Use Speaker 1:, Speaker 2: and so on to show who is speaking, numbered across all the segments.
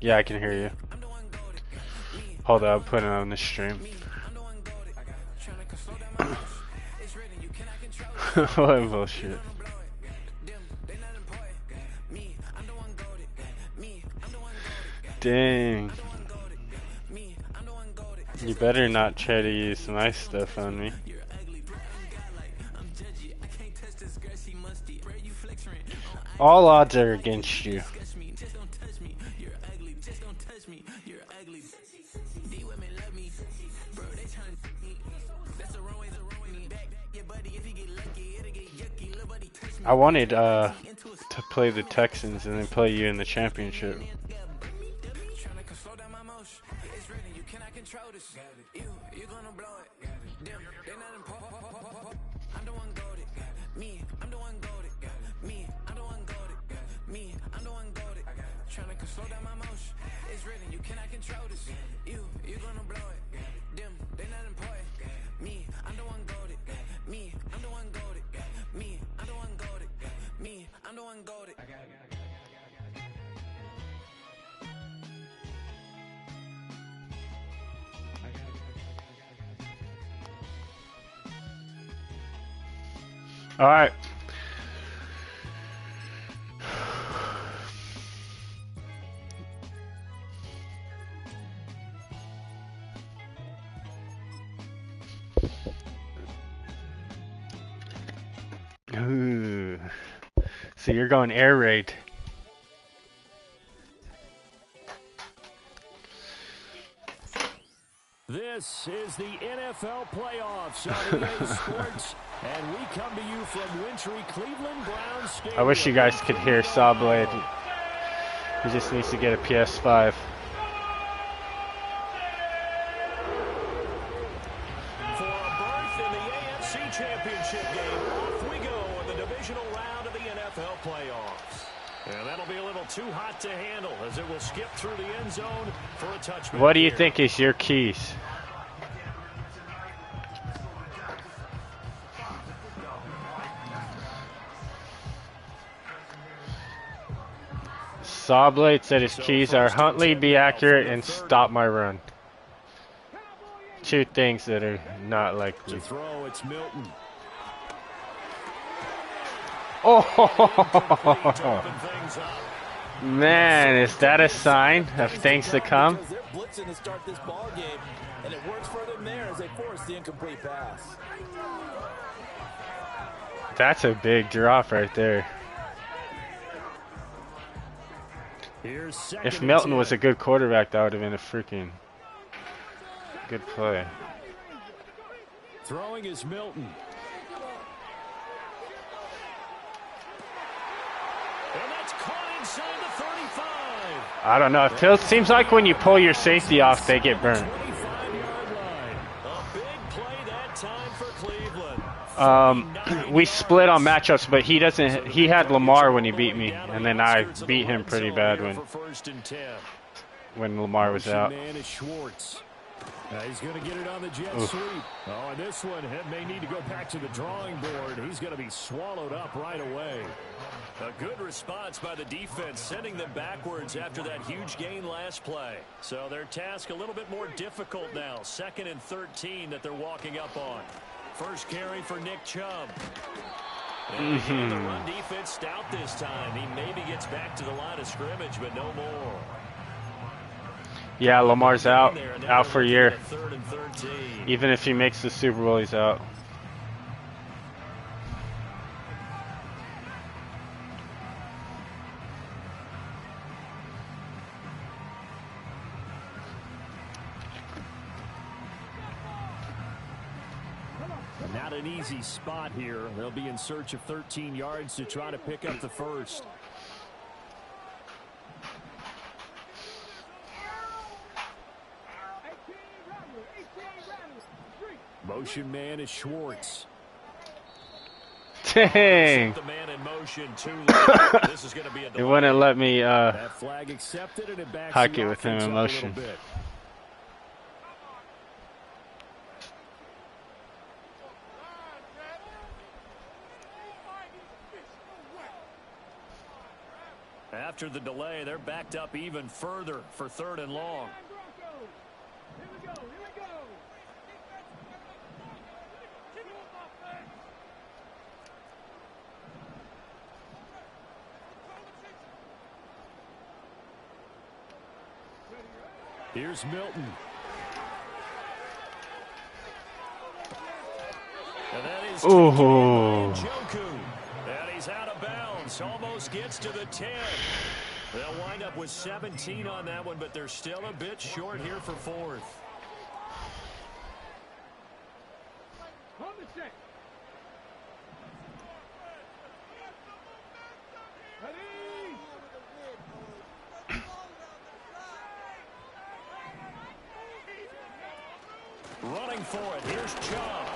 Speaker 1: Yeah, I can hear you. Hold up, I'm putting it on the stream. What bullshit. Dang. You better not try to use my stuff on me. All odds are against you. I wanted to play the Texans and then play you in the championship. All right. Ooh. So you're going air raid.
Speaker 2: This is the NFL playoffs on EA Sports, and we come to you from wintry Cleveland Browns Stadium.
Speaker 1: I wish you guys could hear Sawblade. He just needs to get a PS5.
Speaker 2: For a berth in the AFC Championship game, off we go in the divisional round of the NFL playoffs. And that'll be a little too hot to handle as it will skip through the end zone for a touchback.
Speaker 1: What do you think is your keys? Sawblade said his keys are Huntley, be accurate, and stop my run. Two things that are not likely.
Speaker 2: To throw, it's Milton.
Speaker 1: Oh, man, is that a sign of things to come?
Speaker 3: They're blitzing to start this ball game, and it works for them there as they force the incomplete pass.
Speaker 1: That's a big drop right there. If Milton was a good quarterback, that would have been a freaking good play.
Speaker 2: Throwing is Milton. And that's caught inside the 35.
Speaker 1: I don't know. It seems like when you pull your safety off, they get burned.
Speaker 2: 25-yard line. A big play that time for Cleveland.
Speaker 1: We split on matchups, but he doesn't. He had Lamar when he beat me, and then I beat him pretty bad when Lamar was out.
Speaker 2: He's going to get it on the jet sweep. Oh, and this one may need to go back to the drawing board. He's going to be swallowed up right away. A good response by the defense, sending them backwards after that huge gain last play. So their task a little bit more difficult now. 2nd and 13 that they're walking up on. First carry for Nick Chubb. And again, the run defense stout this time. He maybe gets back to the line of scrimmage, but no more.
Speaker 1: Yeah, Lamar's out for a year. Even if he makes the Super Bowl, he's out.
Speaker 2: Not an easy spot here. They'll be in search of 13 yards to try to pick up the first. Motion man is Schwartz.
Speaker 1: Dang.
Speaker 2: The man in motion too late. This is going to be a
Speaker 1: It wouldn't let me
Speaker 2: that flag accepted, and it backs
Speaker 1: hike it with him in motion.
Speaker 2: after the delay. They're backed up even further for 3rd and long. Here's Milton. And that is Njoku. And he's out of bounds. Almost gets to the 10. They'll wind up with 17 on that one, but they're still a bit short here for 4th. Running for it. Here's Chubb.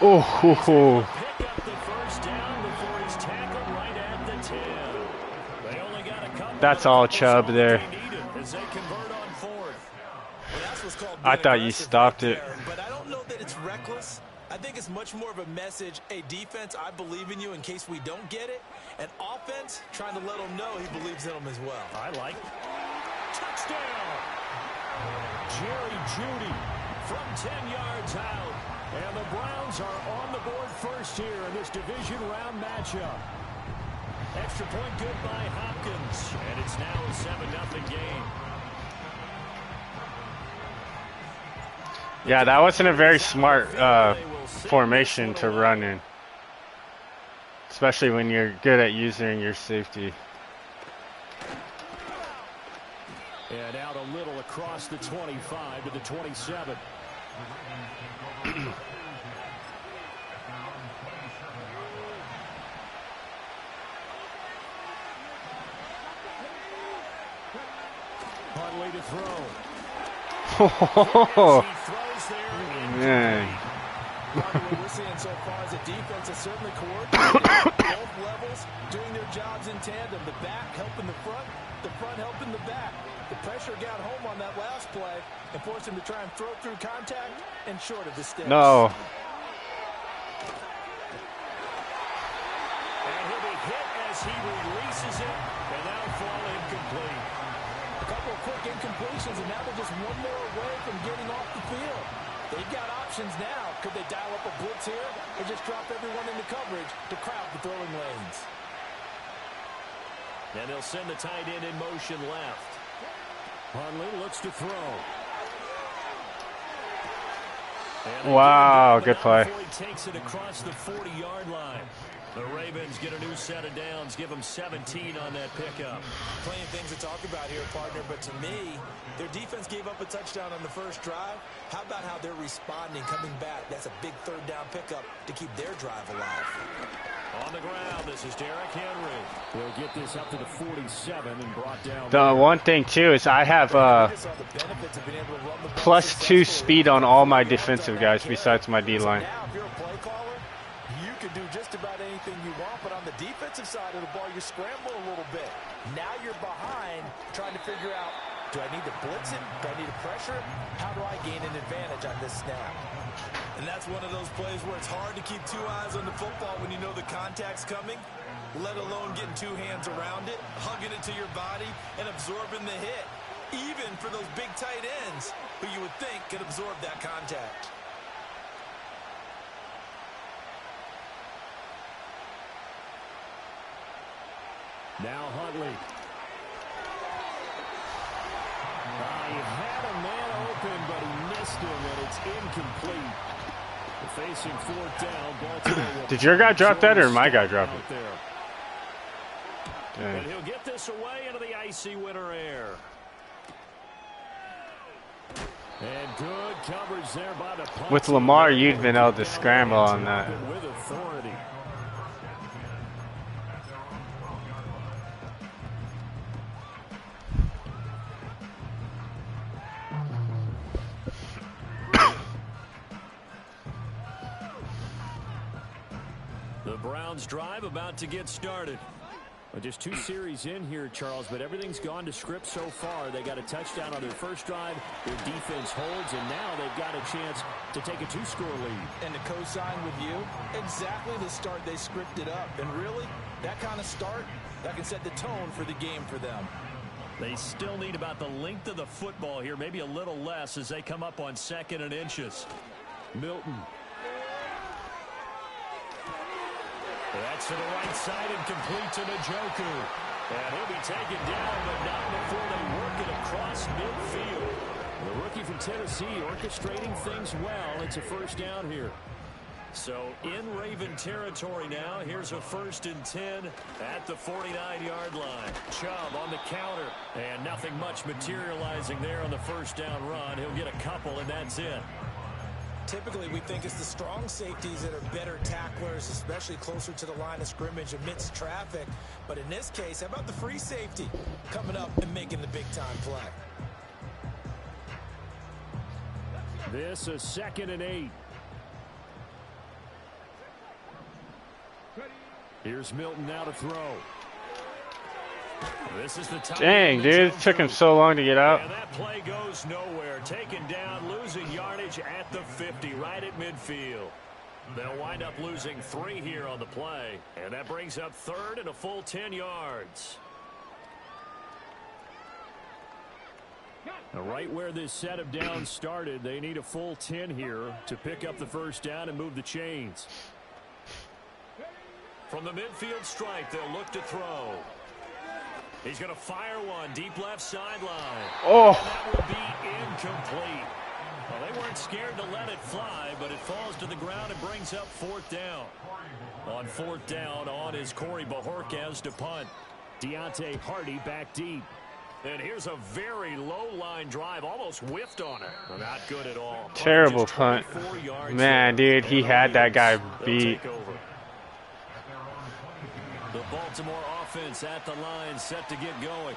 Speaker 1: Oh, ho, ho.
Speaker 2: Pick up the first down before he's tackled right at the 10. They only got a couple.
Speaker 1: That's all Chubb there.
Speaker 2: As they convert on 4th.
Speaker 3: Well, that's what's called
Speaker 1: I thought you stopped
Speaker 3: right
Speaker 1: it.
Speaker 3: there, but I don't know that it's reckless. I think it's much more of a message. Hey, defense, I believe in you in case we don't get it. And offense, trying to let him know he believes in them as well.
Speaker 2: I like it. Touchdown. Jerry Jeudy from 10 yards out. And the Browns are on the board first here in this division round matchup. Extra point good by Hopkins. And it's now a 7-0 game.
Speaker 1: Yeah, that wasn't a very smart formation to run in. Especially when you're good at using your safety.
Speaker 2: And out a little across the 25 to the 27. Huntley to throw.
Speaker 1: Oh, man.
Speaker 3: What we're seeing so far is a defense that's certainly coordinated. Both levels doing their jobs in tandem. The back helping the front helping the back. The pressure got home on that last play and forced him to try and throw through contact and short of the sticks.
Speaker 1: No.
Speaker 2: And he'll be hit as he releases it, and that'll fall incomplete.
Speaker 3: A couple of quick incompletions, and now they're just one more away from getting off the field. They've got options now. Could they dial up a blitz here or just drop everyone into coverage to crowd the throwing lanes?
Speaker 2: And they'll send the tight end in motion left. Huntley looks to throw.
Speaker 1: Wow, good play.
Speaker 2: He takes it across the 40-yard line. The Ravens get a new set of downs, give them 17 on that pickup.
Speaker 3: Plenty of things to talk about here, partner, but to me, their defense gave up a touchdown on the first drive. How about how they're responding, coming back? That's a big third down pickup to keep their drive alive.
Speaker 2: On the ground, this is Derrick Henry. They'll get this up to the 47 and brought down.
Speaker 1: The one thing, too, is I have +2 speed on all my defensive guys besides my D-line.
Speaker 3: Now, if you're a play caller, you can do just about anything you want, but on the defensive side of the ball, you scramble a little bit. Now you're behind, trying to figure out, do I need to blitz him? Do I need to pressure him? How do I gain an advantage on this snap? And that's one of those plays where it's hard to keep two eyes on the football when you know the contact's coming, let alone getting two hands around it, hugging it to your body, and absorbing the hit, even for those big tight ends who you would think could absorb that contact.
Speaker 2: Now Huntley. He had a man open, but he missed him, and it's incomplete. Facing 4th down, Baltimore.
Speaker 1: Did your guy drop that or my guy drop it?
Speaker 2: And he'll get this away into the icy winter air. And good coverage there by the punter.
Speaker 1: With Lamar, you'd been able to scramble on that.
Speaker 2: With authority. The Browns drive about to get started. Well, just 2 series in here, Charles, but everything's gone to script so far. They got a touchdown on their first drive. Their defense holds, and now they've got a chance to take a 2-score lead.
Speaker 3: And to co-sign with you, exactly the start they scripted up. And really, that kind of start, that can set the tone for the game for them.
Speaker 2: They still need about the length of the football here, maybe a little less as they come up on 2nd and inches. Milton. That's to the right side and complete to Njoku. And he'll be taken down, but not before they work it across midfield. The rookie from Tennessee orchestrating things well. It's a first down here. So in Raven territory now. Here's a 1st and 10 at the 49-yard line. Chubb on the counter. And nothing much materializing there on the first down run. He'll get a couple, and that's it.
Speaker 3: Typically, we think it's the strong safeties that are better tacklers, especially closer to the line of scrimmage amidst traffic. But in this case, how about the free safety coming up and making the big-time play?
Speaker 2: This is 2nd and 8. Here's Milton now to throw. This is the time.
Speaker 1: Dang, dude, it took him so long to get out.
Speaker 2: And that play goes nowhere. Taken down, losing yardage at the 50, right at midfield. They'll wind up losing 3 here on the play. And that brings up 3rd and a full 10 yards. Now, right where this set of downs started, they need a full 10 here to pick up the first down and move the chains. From the midfield stripe, they'll look to throw. He's going to fire one deep left sideline.
Speaker 1: Oh.
Speaker 2: And that will be incomplete. Well, they weren't scared to let it fly, but it falls to the ground and brings up 4th down. On 4th down, on is Corey Bajorquez to punt. Deontay Hardy back deep. And here's a very low-line drive, almost whiffed on it. Not good at all.
Speaker 1: Terrible punt. Man, dude, he had that guy beat.
Speaker 2: The Baltimore offense at the line, set to get going.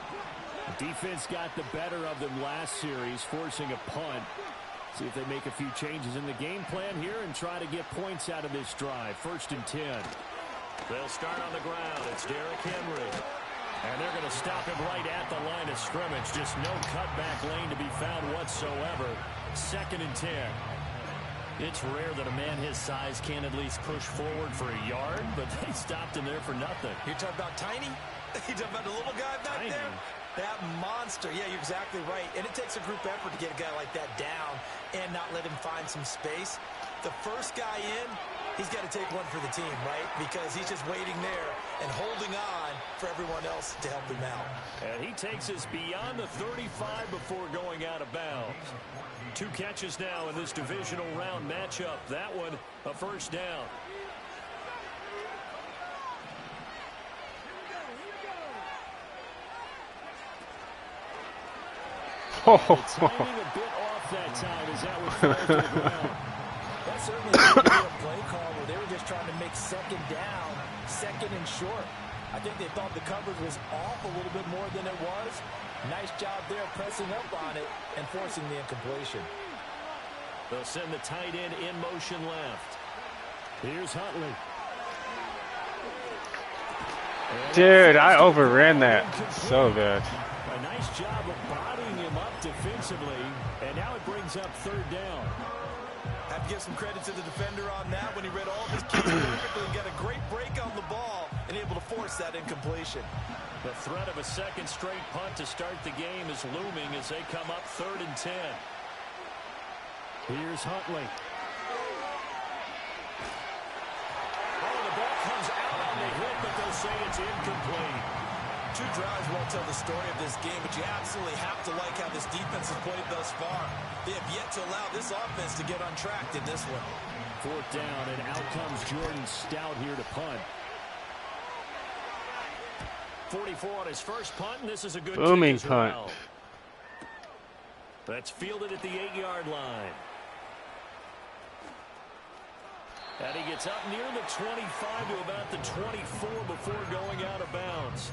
Speaker 2: The defense got the better of them last series, forcing a punt. See if they make a few changes in the game plan here and try to get points out of this drive. 1st and 10. They'll start on the ground. It's Derrick Henry. And they're going to stop him right at the line of scrimmage. Just no cutback lane to be found whatsoever. 2nd and 10. It's rare that a man his size can at least push forward for a yard, but they stopped him there for nothing.
Speaker 3: You're talking about tiny? You're talking about the little guy back there? That monster. Yeah, you're exactly right. And it takes a group effort to get a guy like that down and not let him find some space. The first guy in, he's got to take one for the team, right? Because he's just waiting there and holding on for everyone else to help him out.
Speaker 2: And he takes us beyond the 35 before going out of bounds. 2 catches now in this divisional round matchup. That one, a first down.
Speaker 1: Oh.
Speaker 2: Timing a bit off that time as that was falls to the ground.
Speaker 3: That certainly could be a play call where they were just trying to make 2nd down, 2nd and short. I think they thought the coverage was off a little bit more than it was. Nice job there pressing up on it and forcing the incompletion.
Speaker 2: They'll send the tight end in motion left. Here's Huntley.
Speaker 1: Dude, I overran that so good.
Speaker 2: A nice job of bodying him up defensively, and now it brings up 3rd down.
Speaker 3: Have to give some credit to the defender on that when he read all of his keys perfectly and got a great break on the ball and able to force that incompletion.
Speaker 2: The threat of a 2nd straight punt to start the game is looming as they come up 3rd and 10. Here's Huntley. Oh, the ball comes out on the hit, but they'll say it's incomplete.
Speaker 3: 2 drives won't tell the story of this game, but you absolutely have to like how this defense has played thus far. They have yet to allow this offense to get untracked in this one.
Speaker 2: 4th down, and out comes Jordan Stout here to punt. 44 on his first punt, and this is a good
Speaker 1: booming
Speaker 2: kick as
Speaker 1: punt.
Speaker 2: well. That's fielded at the 8-yard line. And he gets up near the 25 to about the 24 before going out of bounds.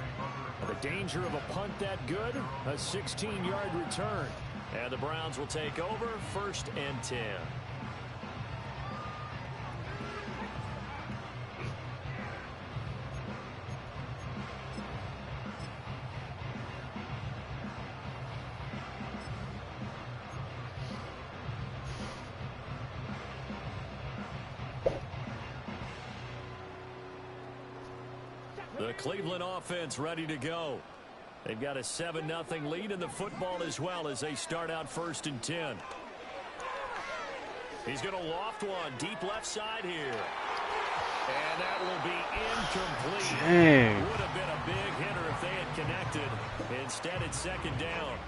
Speaker 2: The danger of a punt that good, a 16-yard return. And the Browns will take over, 1st and 10. Cleveland offense ready to go. They've got a 7-0 lead in the football as well as they start out 1st and 10. He's going to loft one deep left side here. And that will be incomplete.
Speaker 1: Dang.
Speaker 2: Would have been a big hitter if they had connected. Instead, it's 2nd down.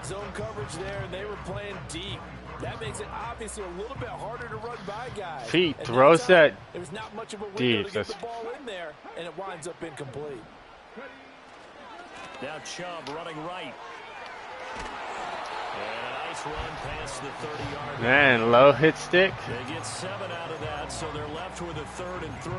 Speaker 3: Zone coverage there, and they were playing deep. That makes it obviously a little bit harder to run by guys.
Speaker 1: Feet throws that
Speaker 3: There's not much of a window
Speaker 1: deep.
Speaker 3: to get the ball in there, and it winds up incomplete.
Speaker 2: Now Chubb running right. And a nice run past the 30-yard line.
Speaker 1: Man, low hit stick.
Speaker 2: They get 7 out of that, so they're left with a 3rd and 3.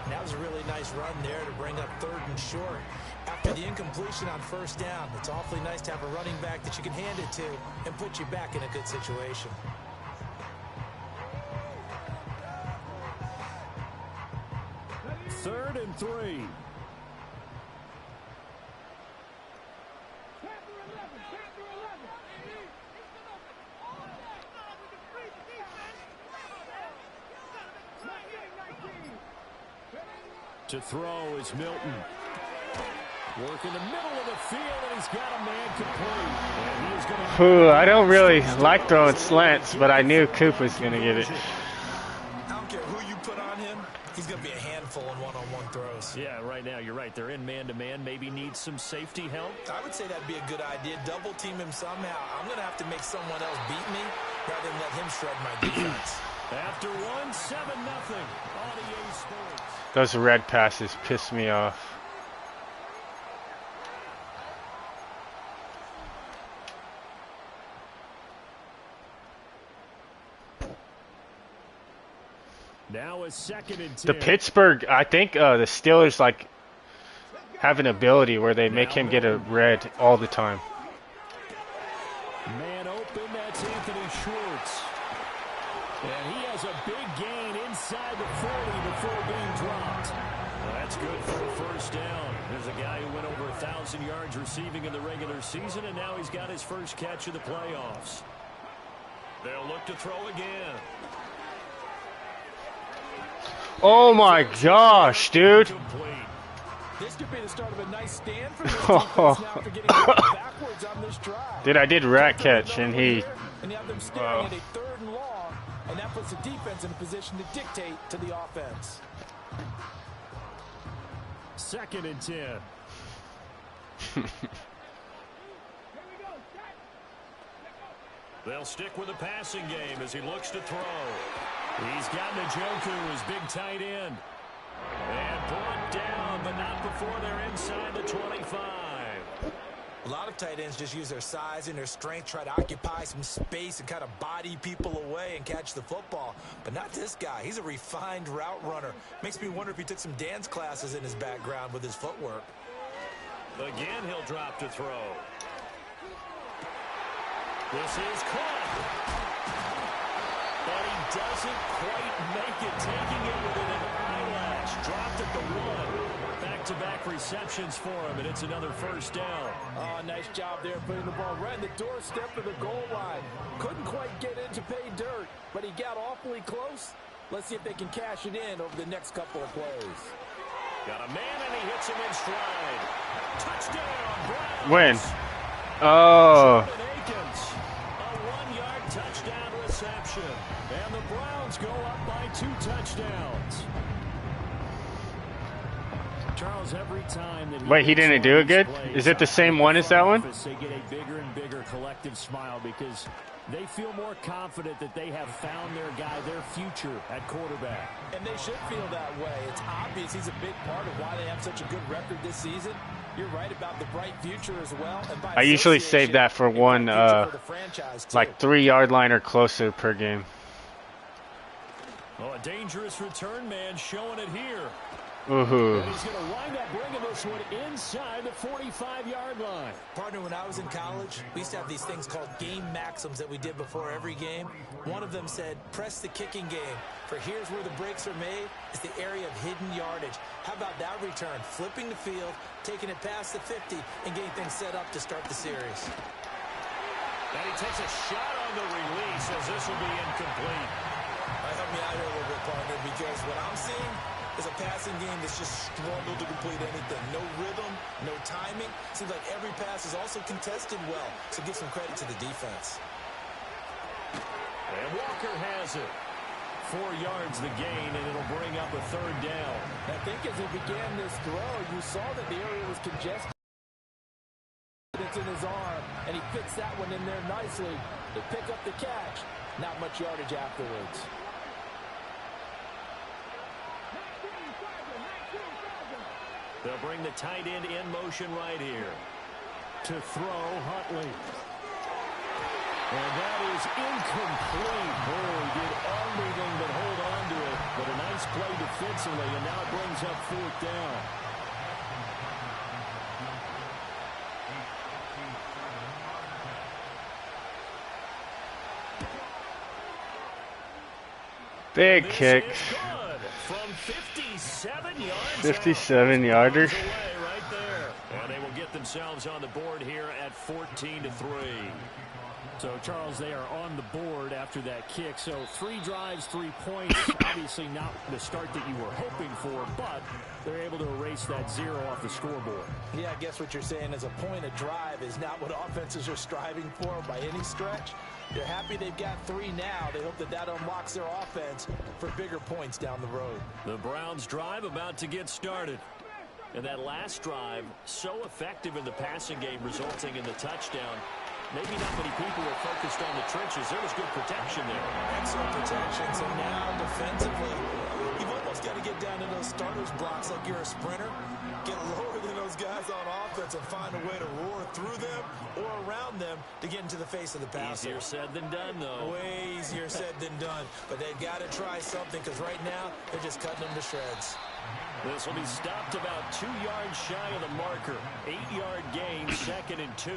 Speaker 3: That was a really nice run there to bring up 3rd and short. After the incompletion on 1st down, it's awfully nice to have a running back that you can hand it to and put you back in a good situation.
Speaker 2: Third and 3. To throw is Milton. Work in the middle of the field, and he's got a man complete. And he is gonna
Speaker 1: I don't really like throwing slants, but I knew Coop was going to get it.
Speaker 3: I don't care who you put on him, he's going to be a handful in one-on-one throws.
Speaker 2: Yeah, right now you're right. They're in man-to-man. Maybe needs some safety help.
Speaker 3: I would say that'd be a good idea. Double team him somehow. I'm going to have to make someone else beat me rather than let him shred my defense.
Speaker 2: After 1, 7-0 on EA Sports.
Speaker 1: Those red passes piss me off.
Speaker 2: Now a 2nd and 10.
Speaker 1: The Pittsburgh, I think the Steelers like have an ability where they make him get a red all the time.
Speaker 2: Man open, that's Anthony Schwartz. And he has a big gain inside the 40 before being dropped. Well, that's good for a 1st down. There's a guy who went over 1,000 yards receiving in the regular season, and now he's got his first catch of the playoffs. They'll look to throw again.
Speaker 1: Oh my gosh, dude.
Speaker 3: This could be the start of a nice stand for this defense now after getting backwards on this drive.
Speaker 1: Dude, I did rat catch and he...
Speaker 3: And you have them staring at a 3rd and long, and that puts the defense in a position to dictate to the offense.
Speaker 2: 2nd and 10. They'll stick with the passing game as he looks to throw. He's got Njoku, his big tight end. And brought down, but not before they're inside the 25.
Speaker 3: A lot of tight ends just use their size and their strength, try to occupy some space and kind of body people away and catch the football. But not this guy. He's a refined route runner. Makes me wonder if he took some dance classes in his background with his footwork.
Speaker 2: Again, he'll drop to throw. This is caught. But he doesn't quite make it, taking it within an eyelash. Dropped at the 1. Back-to-back receptions for him, and it's another 1st down.
Speaker 3: Oh, nice job there putting the ball right in the doorstep of the goal line. Couldn't quite get in to pay dirt, but he got awfully close. Let's see if they can cash it in over the next couple of plays.
Speaker 2: Got a man, and he hits him in stride. Touchdown, Browns.
Speaker 1: When? Oh.
Speaker 2: A 1-yard touchdown reception. And the Browns go up by 2 touchdowns. Charles, every time that
Speaker 1: Wait, he didn't do it good? Is it the same one as that one?
Speaker 2: They get a bigger and bigger collective smile because they feel more confident that they have found their guy, their future at quarterback.
Speaker 3: And they should feel that way. It's obvious he's a big part of why they have such a good record this season. You're right about the bright future as well. And by
Speaker 1: I usually save that for one, like 3-yard line or closer per game.
Speaker 2: Oh, a dangerous return man showing it here.
Speaker 1: Ooh.
Speaker 2: And he's going to wind up bringing this one inside the 45-yard line.
Speaker 3: Partner, when I was in college, we used to have these things called game maxims that we did before every game. One of them said, press the kicking game. For here's where the breaks are made. It's the area of hidden yardage. How about that return? Flipping the field, taking it past the 50, and getting things set up to start the series.
Speaker 2: And he takes a shot on the release as this will be incomplete.
Speaker 3: Help me out here a little bit, partner, because what I'm seeing, is a passing game that's just struggled to complete anything. No rhythm, no timing. Seems like every pass is also contested well. So give some credit to the defense.
Speaker 2: And Walker has it. 4 yards the gain, and it'll bring up a 3rd down.
Speaker 3: I think as he began this throw, you saw that the area was congested. It's in his arm, and he fits that one in there nicely. They pick up the catch. Not much yardage afterwards.
Speaker 2: They'll bring the tight end in motion right here. To throw, Huntley. And that is incomplete. Boy, did everything but hold on to it. But a nice play defensively, and now it brings up 4th down.
Speaker 1: Big kick.
Speaker 2: From 57 yards.
Speaker 1: 57-yarder.
Speaker 2: Right there. And they will get themselves on the board here at 14-3. So, Charles, they are on the board after that kick. So, 3 drives, 3 points. Obviously not the start that you were hoping for, but they're able to erase that 0 off the scoreboard.
Speaker 3: Yeah, I guess what you're saying is a point of drive is not what offenses are striving for by any stretch. They're happy they've got 3 now. They hope that that unlocks their offense for bigger points down the road.
Speaker 2: The Browns' drive about to get started. And that last drive, so effective in the passing game, resulting in the touchdown. Maybe not many people were focused on the trenches. There was good protection there.
Speaker 3: Excellent protection. So now defensively, you've almost got to get down to those starters blocks like you're a sprinter. Get lower than those guys on offense and find a way to roar through them or around them to get into the face of the passer.
Speaker 2: Easier said than done, though.
Speaker 3: Way easier said than done. But they've got to try something because right now they're just cutting them to shreds.
Speaker 2: This will be stopped about 2 yards shy of the marker. 8-yard gain, 2nd and 2.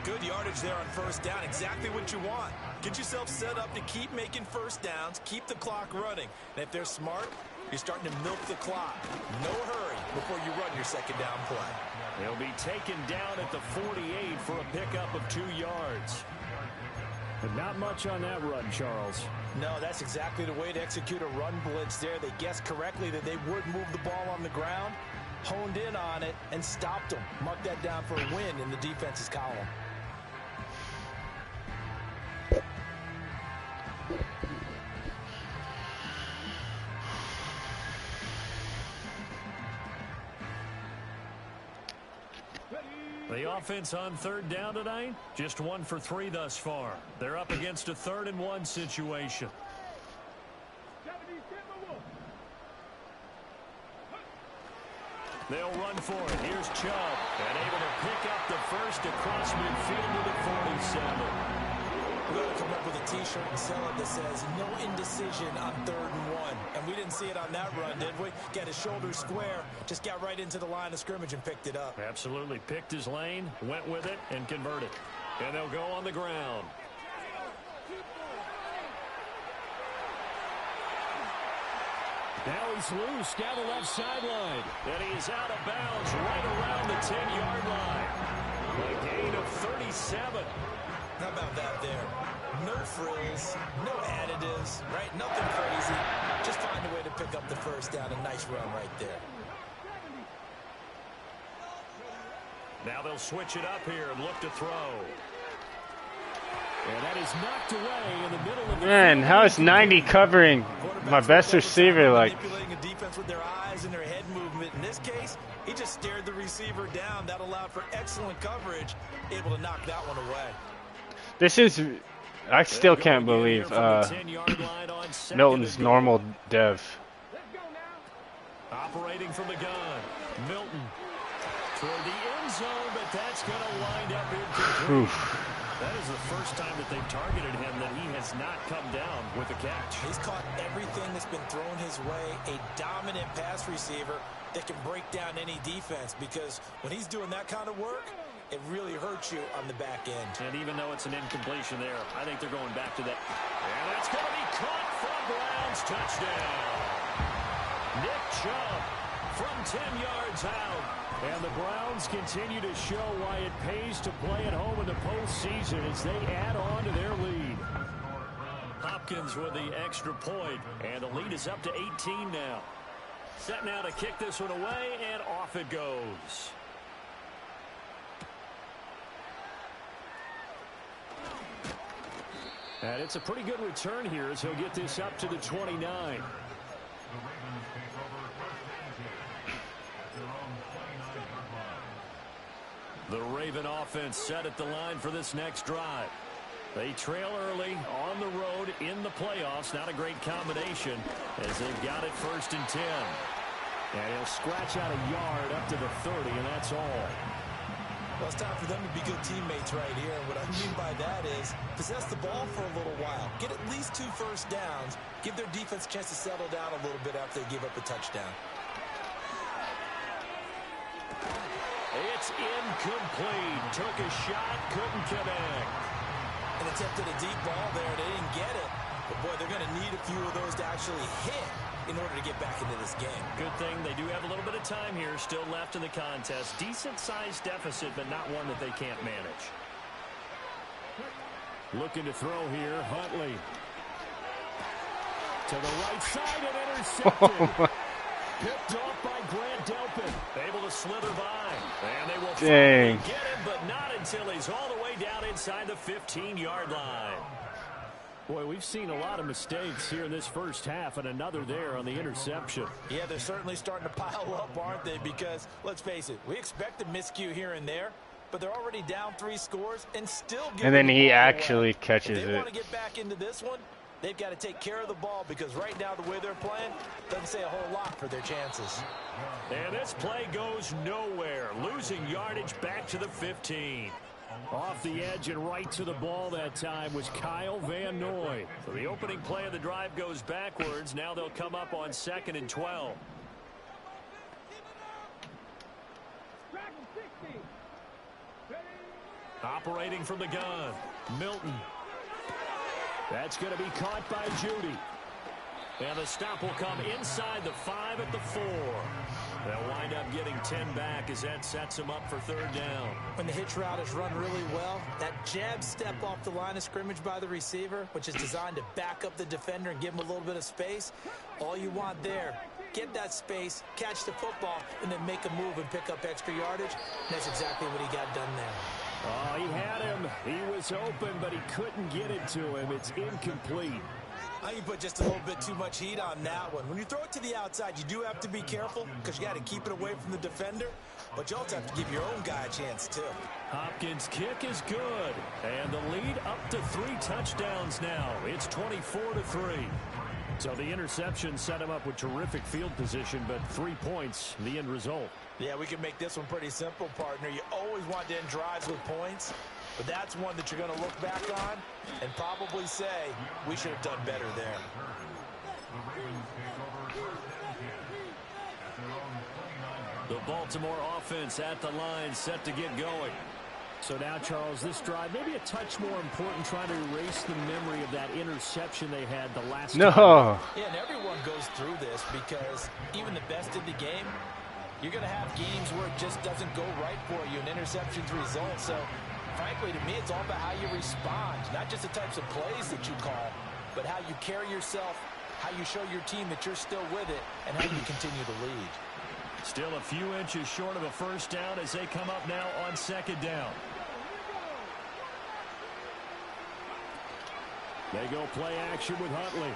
Speaker 3: Good yardage there on 1st down. Exactly what you want. Get yourself set up to keep making 1st downs. Keep the clock running. And if they're smart, you're starting to milk the clock. No hurry before you run your 2nd down play.
Speaker 2: They'll be taken down at the 48 for a pickup of 2 yards. But not much on that run, Charles.
Speaker 3: No, that's exactly the way to execute a run blitz there. They guessed correctly that they would move the ball on the ground, honed in on it, and stopped them. Mark that down for a win in the defense's column.
Speaker 2: The offense on 3rd down tonight, just 1 for 3 thus far. They're up against a 3rd and 1 situation. They'll run for it. Here's Chubb, and able to pick up the first across midfield to the 47.
Speaker 3: We're going to come up with a T-shirt and sell it that says, no indecision on 3rd and 1. And we didn't see it on that run, did we? Got his shoulders square, just got right into the line of scrimmage and picked it up.
Speaker 2: Absolutely. Picked his lane, went with it, and converted. And they'll go on the ground. Now he's loose down the left sideline. And he is out of bounds right around the 10-yard line. A gain of 37.
Speaker 3: How about that there? No frills, no additives, right? Nothing crazy. Just find a way to pick up the 1st down. A nice run right there.
Speaker 2: Now they'll switch it up here and look to throw. And that is knocked away in the middle of the
Speaker 1: Man, how is 90 covering my best receiver? Like,
Speaker 3: manipulating a defense with their eyes and their head movement. In this case, he just stared the receiver down. That allowed for excellent coverage, able to knock that one away.
Speaker 1: this is, I still can't believe Milton's normal dev.
Speaker 2: Operating from the gun, Milton toward the end zone, but that's going to wind up incomplete. That is the first time that they've targeted him that he has not come down with a catch.
Speaker 3: He's caught everything that's been thrown his way. A dominant pass receiver that can break down any defense, because when he's doing that kind of work, it really hurts you on the back end.
Speaker 2: And even though it's an incompletion there, I think they're going back to that. And that's going to be caught for a Browns touchdown. Nick Chubb from 10 yards out. And the Browns continue to show why it pays to play at home in the postseason as they add on to their lead. Hopkins with the extra point, and the lead is up to 18 now. Set now to kick this one away, and off it goes. And it's a pretty good return here as he'll get this up to the 29. The Raven offense set at the line for this next drive. They trail early on the road in the playoffs. Not a great combination as they've got it 1st and 10. And he'll scratch out a yard up to the 30, and that's all.
Speaker 3: Well, it's time for them to be good teammates right here. And what I mean by that is possess the ball for a little while. Get at least 2 first downs. Give their defense a chance to settle down a little bit after they give up a touchdown.
Speaker 2: It's incomplete. Took a shot, couldn't connect.
Speaker 3: And attempted a deep ball there. They didn't get it. But, boy, they're going to need a few of those to actually hit in order to get back into this game.
Speaker 2: Good thing they do have a little bit of time here still left in the contest. Decent-sized deficit, but not one that they can't manage. Looking to throw here, Huntley. To the right side and intercepted. Picked off by Grant Delpin. Able to slither by. And they will finally get him, but not until he's all the way down inside the 15-yard line. Boy, we've seen a lot of mistakes here in this first half, and another there on the interception.
Speaker 3: Yeah, they're certainly starting to pile up, aren't they? Because, let's face it, we expect a miscue here and there, but they're already down 3 scores and still getting
Speaker 1: And then
Speaker 3: the
Speaker 1: he
Speaker 3: ball
Speaker 1: actually
Speaker 3: away.
Speaker 1: catches
Speaker 3: if they
Speaker 1: it.
Speaker 3: want to get back into this one, they've got to take care of the ball because right now the way they're playing doesn't say a whole lot for their chances.
Speaker 2: And this play goes nowhere. Losing yardage back to the 15. Off the edge and right to the ball that time was Kyle Van Noy. So the opening play of the drive goes backwards. Now they'll come up on 2nd and 12. Operating from the gun, Milton. That's going to be caught by Judy. And the stop will come inside the 5 at the 4. They'll wind up getting 10 back as that sets them up for 3rd down.
Speaker 3: When the hitch route is run really well, that jab step off the line of scrimmage by the receiver, which is designed to back up the defender and give him a little bit of space, all you want there, get that space, catch the football, and then make a move and pick up extra yardage. And that's exactly what he got done there.
Speaker 2: Oh, he had him. He was open, but he couldn't get it to him. It's incomplete.
Speaker 3: I think you put just a little bit too much heat on that one. When you throw it to the outside, you do have to be careful because you got to keep it away from the defender, but you also have to give your own guy a chance too.
Speaker 2: Hopkins' kick is good, and the lead up to 3 touchdowns now. It's 24-3. So the interception set him up with terrific field position, but 3 points, the end result.
Speaker 3: Yeah, we can make this one pretty simple, partner. You always want to end drives with points, but that's one that you're going to look back on and probably say, we should have done better there.
Speaker 2: The Baltimore offense at the line set to get going. So now, Charles, this drive may be a touch more important trying to erase the memory of that interception they had the last time.
Speaker 3: Yeah, and everyone goes through this because even the best in the game, you're going to have games where it just doesn't go right for you, and interceptions result. So, frankly, to me, it's all about how you respond, not just the types of plays that you call, but how you carry yourself, how you show your team that you're still with it, and how you continue to lead.
Speaker 2: Still a few inches short of a 1st down as they come up now on 2nd down. They go play action with Huntley.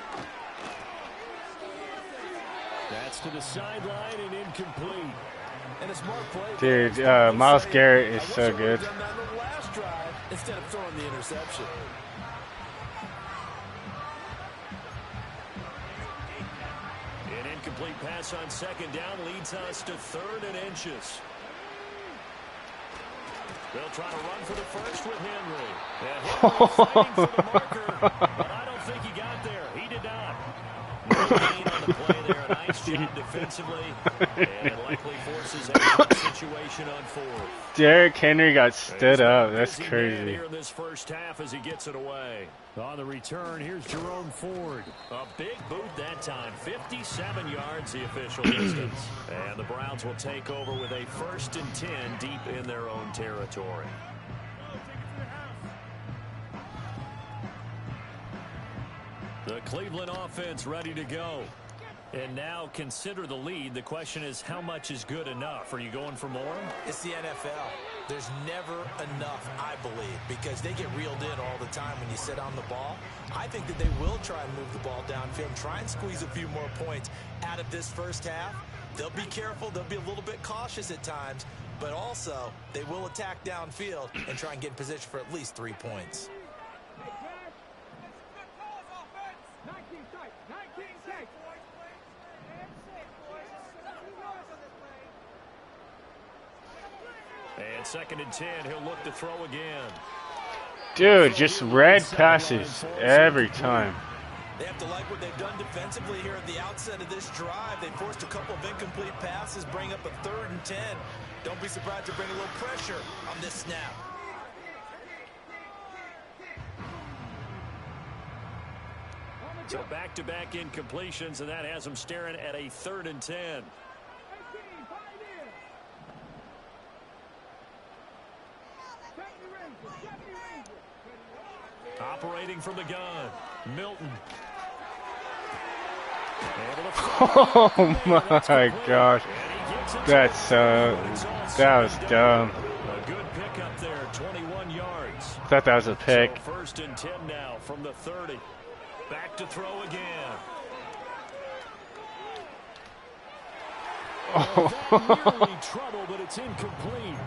Speaker 2: That's to the sideline and incomplete.
Speaker 3: And a smart play.
Speaker 1: Dude, Myles Garrett is so good.
Speaker 3: Done that on the last drive instead of throwing the interception.
Speaker 2: An incomplete pass on 2nd down leads us to 3rd and inches. They'll try to run for the first with Henry. Henry fighting for the marker, but I don't think he got there. He did not. No gain on the play there. A nice job defensively, and it likely forces a tough situation on 4th.
Speaker 1: Derrick Henry got stood up. That's crazy.
Speaker 2: Here in this first half as he gets it away. On the return, here's Jerome Ford. A big boot that time. 57 yards the official distance. And the Browns will take over with a 1st and 10 deep in their own territory. The Cleveland offense ready to go. And now consider the lead. The question is, how much is good enough? Are you going for more?
Speaker 3: It's the NFL. There's never enough, I believe, because they get reeled in all the time when you sit on the ball. I think that they will try and move the ball downfield and try and squeeze a few more points out of this first half. They'll be careful. They'll be a little bit cautious at times, but also they will attack downfield and try and get in position for at least 3 points.
Speaker 2: And 2nd and 10, he'll look to throw again.
Speaker 1: Dude, just red passes every time.
Speaker 3: They have to like what they've done defensively here at the outset of this drive. They forced a couple of incomplete passes, bring up a 3rd and 10. Don't be surprised to bring a little pressure on this snap.
Speaker 2: So back-to-back incompletions, and that has them staring at a 3rd and 10. Operating from the gun, Milton.
Speaker 1: Oh my gosh. That's that was dumb.
Speaker 2: A good pickup there, 21 yards.
Speaker 1: I thought that was a pick.
Speaker 2: So 1st and 10 now from the 30. Back to throw again. That nearly trouble, but it's incomplete.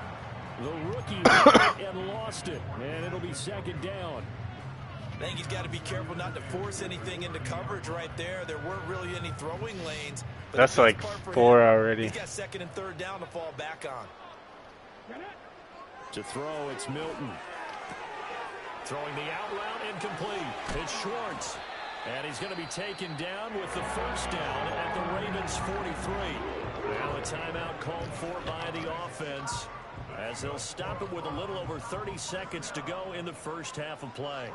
Speaker 2: The rookie hit it and lost it, and it'll be 2nd down.
Speaker 3: I think he's got to be careful not to force anything into coverage right there. There weren't really any throwing lanes. But
Speaker 1: that's like 4 already.
Speaker 3: He's got 2nd and 3rd down to fall back on.
Speaker 2: To throw, it's Milton. Throwing the out route, incomplete. It's Schwartz. And he's going to be taken down with the 1st down at the Ravens 43. Now a timeout called for by the offense, as they'll stop it with a little over 30 seconds to go in the first half of play.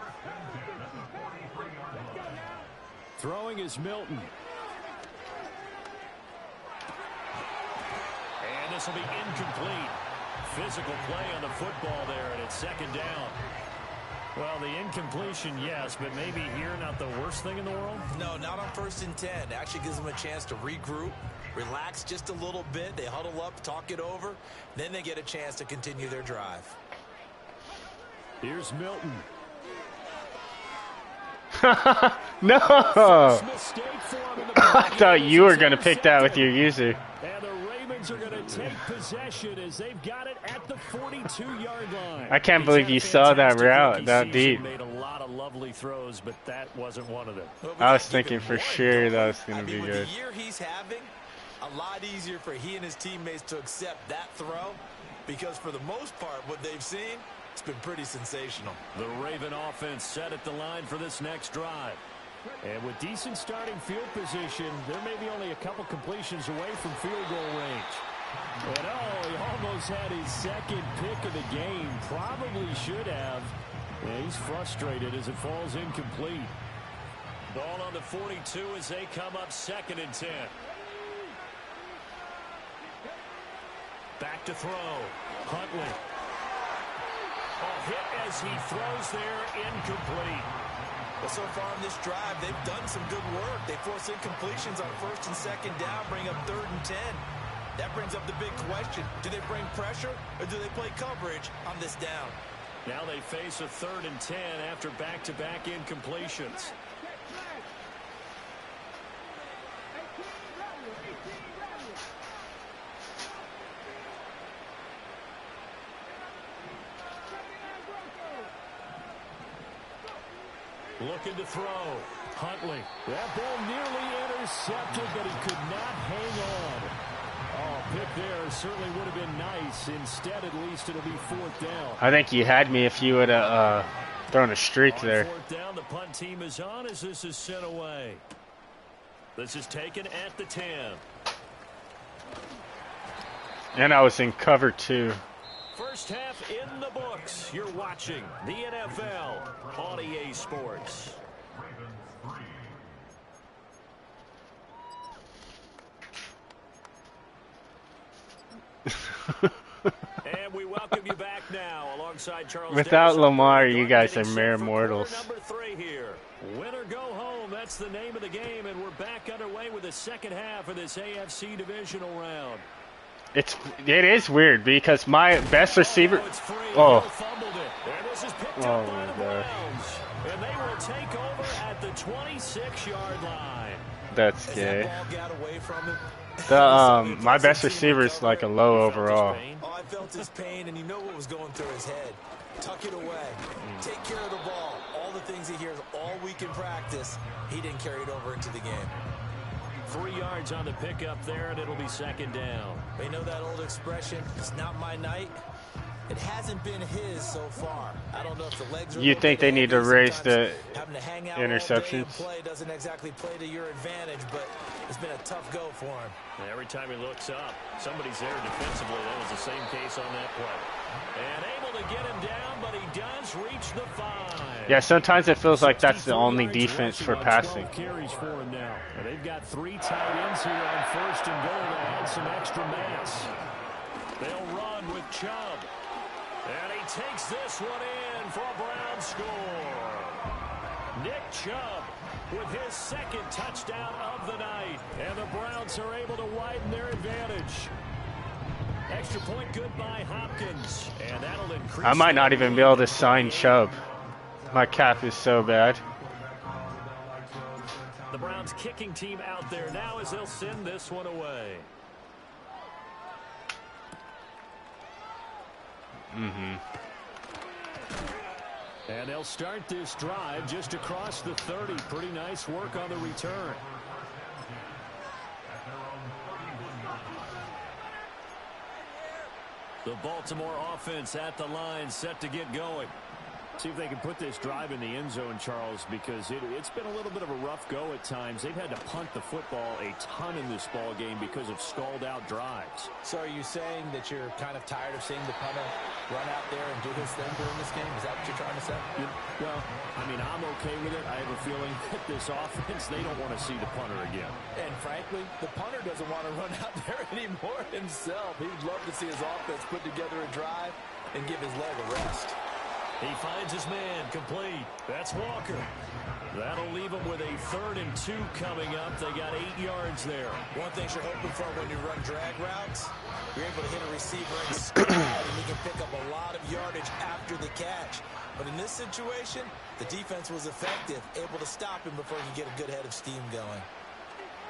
Speaker 2: Throwing is Milton. And this will be incomplete. Physical play on the football there, and it's 2nd down. Well, the incompletion, yes, but maybe here not the worst thing in the world?
Speaker 3: No, not on 1st and 10. It actually gives them a chance to regroup, relax just a little bit. They huddle up, talk it over. Then they get a chance to continue their drive.
Speaker 2: Here's Milton.
Speaker 1: No! I thought you were going to pick that with your user.
Speaker 2: And the Ravens are going to take possession as they've got it at the 42-yard line.
Speaker 1: I can't believe you saw that route that deep.
Speaker 2: Made a lot of lovely throws, but that wasn't one of them.
Speaker 1: I was thinking for sure that was going to be good.
Speaker 3: With the year he's having, a lot easier for he and his teammates to accept that throw, because for the most part, what they've seen, it's been pretty sensational.
Speaker 2: The Raven offense set at the line for this next drive. And with decent starting field position, there may be only a couple completions away from field goal range. And oh, he almost had his 2nd pick of the game. Probably should have. Yeah, he's frustrated as it falls incomplete. Ball on the 42 as they come up 2nd and 10. Back to throw. Huntley. A hit as he throws there, incomplete.
Speaker 3: But so far in this drive, they've done some good work. They force incompletions on 1st and 2nd down, bring up 3rd and 10. That brings up the big question. Do they bring pressure or do they play coverage on this down?
Speaker 2: Now they face a 3rd and 10 after back-to-back incompletions. Looking to throw. Huntley. That ball nearly intercepted, but he could not hang on. Oh, pick there certainly would have been nice. Instead, at least it'll be 4th down.
Speaker 1: I think you had me if you would have thrown a streak there.
Speaker 2: 4th down, the punt team is on as this is sent away. This is taken at the 10.
Speaker 1: And I was in cover 2.
Speaker 2: First half in the books. You're watching the NFL on EA Sports. And we welcome you back now alongside Charles.
Speaker 1: Without
Speaker 2: Davis.
Speaker 1: Lamar, you guys are mere mortals.
Speaker 2: Number 3 here. Win or go home. that's the name of the game, and we're back underway with the second half of this AFC Divisional round.
Speaker 1: It is weird because my best receiver.
Speaker 2: Oh,
Speaker 1: my God.
Speaker 2: And they will take over at the 26-yard line.
Speaker 1: That's gay.
Speaker 3: That ball got away from him.
Speaker 1: My best receiver is like a low overall.
Speaker 3: Oh, I felt his pain, and you know what was going through his head. Tuck it away. Take care of the ball. All the things he hears all week in practice, he didn't carry it over into the game.
Speaker 2: 3 yards on the pickup there, and it'll be second down.
Speaker 3: They know that old expression, it's not my night. It hasn't been his so far. I don't know if the legs are.
Speaker 1: You think they need to raise the
Speaker 3: having to hang out
Speaker 1: interceptions?
Speaker 3: play doesn't exactly play to your advantage, but it's been a tough go for him.
Speaker 2: Every time he looks up, somebody's there defensively. That was the same case on that play. And able to get him down, but he does reach the 5.
Speaker 1: Yeah, sometimes it feels like that's the only defense for passing.
Speaker 2: Carries for him now. And they've got 3 tight ends here on first and goal to add some extra mass. They'll run with Chubb. And he takes this one in for a Brown score. Nick Chubb with his second touchdown of the night. And the Browns are able to widen their advantage. Extra point good by Hopkins. And that'll increase.
Speaker 1: I might not even be able to sign Chubb. My cap is so bad.
Speaker 2: The Browns kicking team out there now as they'll send this one away. And they'll start this drive just across the 30. Pretty nice work on the return. The Baltimore offense at the line, set to get going. See if they can put this drive in the end zone, Charles, because it's been a little bit of a rough go at times. They've had to punt the football a ton in this ball game because of stalled-out drives.
Speaker 3: So are you saying that you're kind of tired of seeing the punter run out there and do his thing during this game? Is that what you're trying to say?
Speaker 2: Well, I mean, I'm okay with it. I have a feeling that this offense, they don't want to see the punter again.
Speaker 3: And frankly, the punter doesn't want to run out there anymore himself. He'd love to see his offense put together a drive and give his leg a rest.
Speaker 2: He finds his man, complete. That's Walker. That'll leave him with a 3rd and 2 coming up. They got 8 yards there.
Speaker 3: One thing you're hoping for when you run drag routes, you're able to hit a receiver in stride, and he can pick up a lot of yardage after the catch. But in this situation, the defense was effective, able to stop him before he could get a good head of steam going.